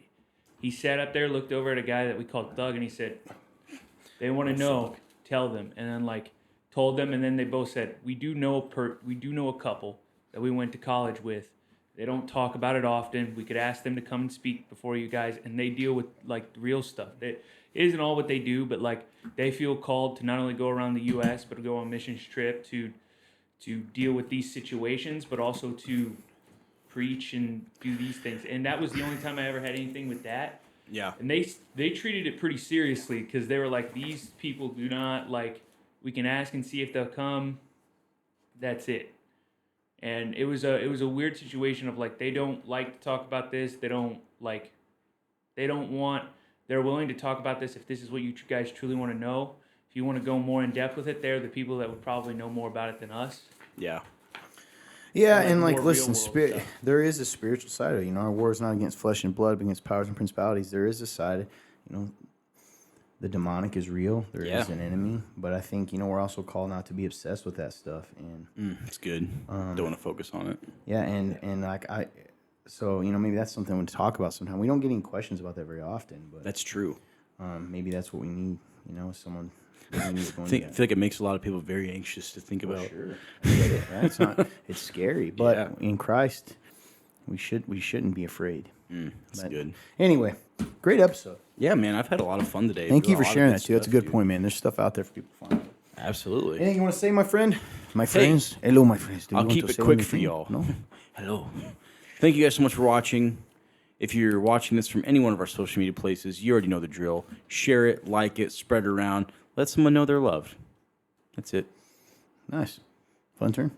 up there, looked over at a guy that we called Thug, and he said, "They want to know, tell them." And then like told them, and then they both said, we do know a couple that we went to college with. They don't talk about it often. We could ask them to come and speak before you guys, and they deal with like real stuff. It isn't all what they do, but like they feel called to not only go around the U.S. but to go on missions trip to deal with these situations, but also to preach and do these things. And that was the only time I ever had anything with that. Yeah. And they treated it pretty seriously because they were like, these people do not like. We can ask and see if they'll come. That's it. And it was a weird situation of like they don't like to talk about this. They're willing to talk about this if this is what you guys truly want to know. If you want to go more in depth with it, they're the people that would probably know more about it than us. Yeah. Yeah, Like and like, more listen, real-world stuff. there is a spiritual side of it. You know, our war is not against flesh and blood, but against powers and principalities. There is a side, you know, the demonic is real. There is an enemy, but I think, you know, we're also called not to be obsessed with that stuff. And It's good. Don't want to focus on it. yeah, and like so you know, maybe that's something we talk about sometime. We don't get any questions about that very often, but That's true. maybe that's what we need. You know, someone. That we need to go I into that. feel like it makes a lot of people very anxious to think about. Sure. I get it, right? It's scary, but in Christ, we shouldn't be afraid. It's But good. Anyway, great episode. Yeah, man, I've had a lot of fun today. Thank you A for lot of sharing good that too. That's a stuff, good dude. point, man. There's stuff out there for people to find. Absolutely. Anything you want to say, my friend? My friends? Hello, my friends. Do you I'll want keep to it say quick for anything? y'all. No? Hello. Thank you guys so much for watching. If you're watching this from any one of our social media places, you already know the drill. Share it, like it, spread it around. Let someone know they're loved. That's it. Nice. Fun turn.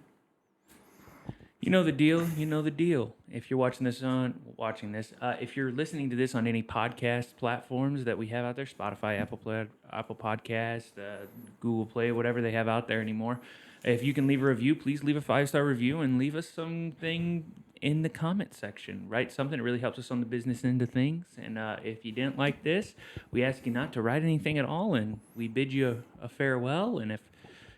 You know the deal. You know the deal. If you're watching this, if you're listening to this on any podcast platforms that we have out there, Spotify, Apple Podcast, Google Play, whatever they have out there anymore, if you can leave a review, please leave a 5-star review and leave us something in the comment section. Write something. It really helps us on the business end of things. And if you didn't like this, we ask you not to write anything at all, and we bid you a farewell. And if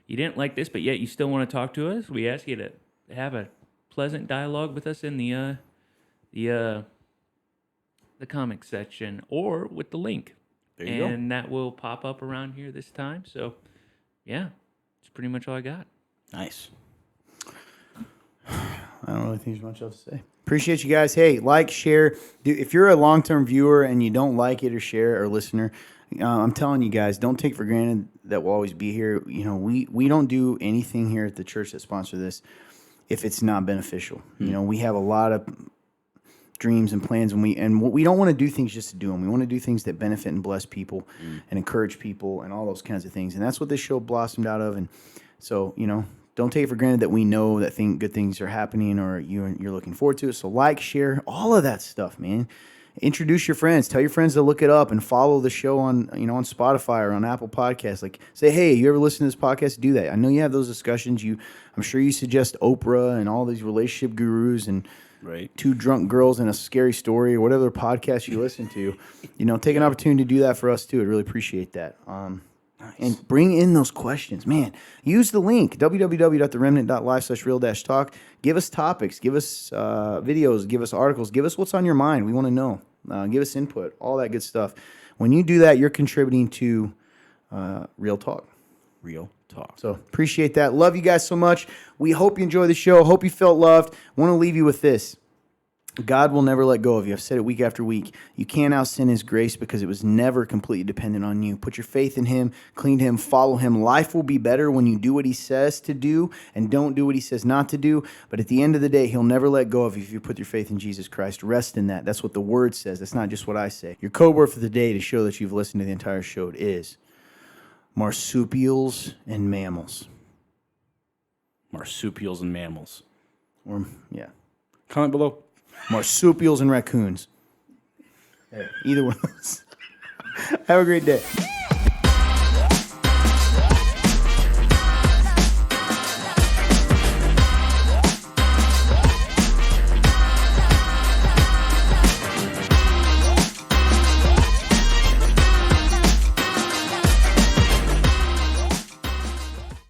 you didn't like this, but yet you still want to talk to us, we ask you to have a pleasant dialogue with us in the comic section or with the link. There you go. And that will pop up around here this time. So, yeah, that's pretty much all I got. Nice. I don't really think there's much else to say. Appreciate you guys. Hey, like, share. If you're a long-term viewer and you don't like it or share or listener, I'm telling you guys, don't take for granted that we'll always be here. You know, we don't do anything here at the church that sponsor this if it's not beneficial. You know, we have a lot of dreams and plans, and we don't want to do things just to do them. We want to do things that benefit and bless people and encourage people and all those kinds of things. And that's what this show blossomed out of. And so, you know, don't take it for granted that we know that good things are happening or you're looking forward to it. So like, share, all of that stuff, man. Introduce your friends. Tell your friends to look it up and follow the show on Spotify or on Apple Podcasts. Like, say, hey, you ever listen to this podcast? Do that. I know you have those discussions. I'm sure you suggest Oprah and all these relationship gurus and two drunk girls and a scary story or whatever podcast you listen to. You know, take an opportunity to do that for us too. I'd really appreciate that. And bring in those questions, man. Use the link, www.theremnant.live/real-talk. Give us topics, give us videos, give us articles, give us what's on your mind. We want to know. Give us input, all that good stuff. When you do that, you're contributing to Real Talk. Real talk. So appreciate that. Love you guys so much. We hope you enjoy the show. Hope you felt loved. Want to leave you with this. God will never let go of you. I've said it week after week. You can't out-sin His grace because it was never completely dependent on you. Put your faith in Him, cling to Him, follow Him. Life will be better when you do what He says to do and don't do what He says not to do. But at the end of the day, He'll never let go of you if you put your faith in Jesus Christ. Rest in that. That's what the Word says. That's not just what I say. Your code word for the day to show that you've listened to the entire show is Marsupials and mammals. Marsupials and mammals. Or, yeah. Comment below. Marsupials and raccoons. Either one of those. Have a great day.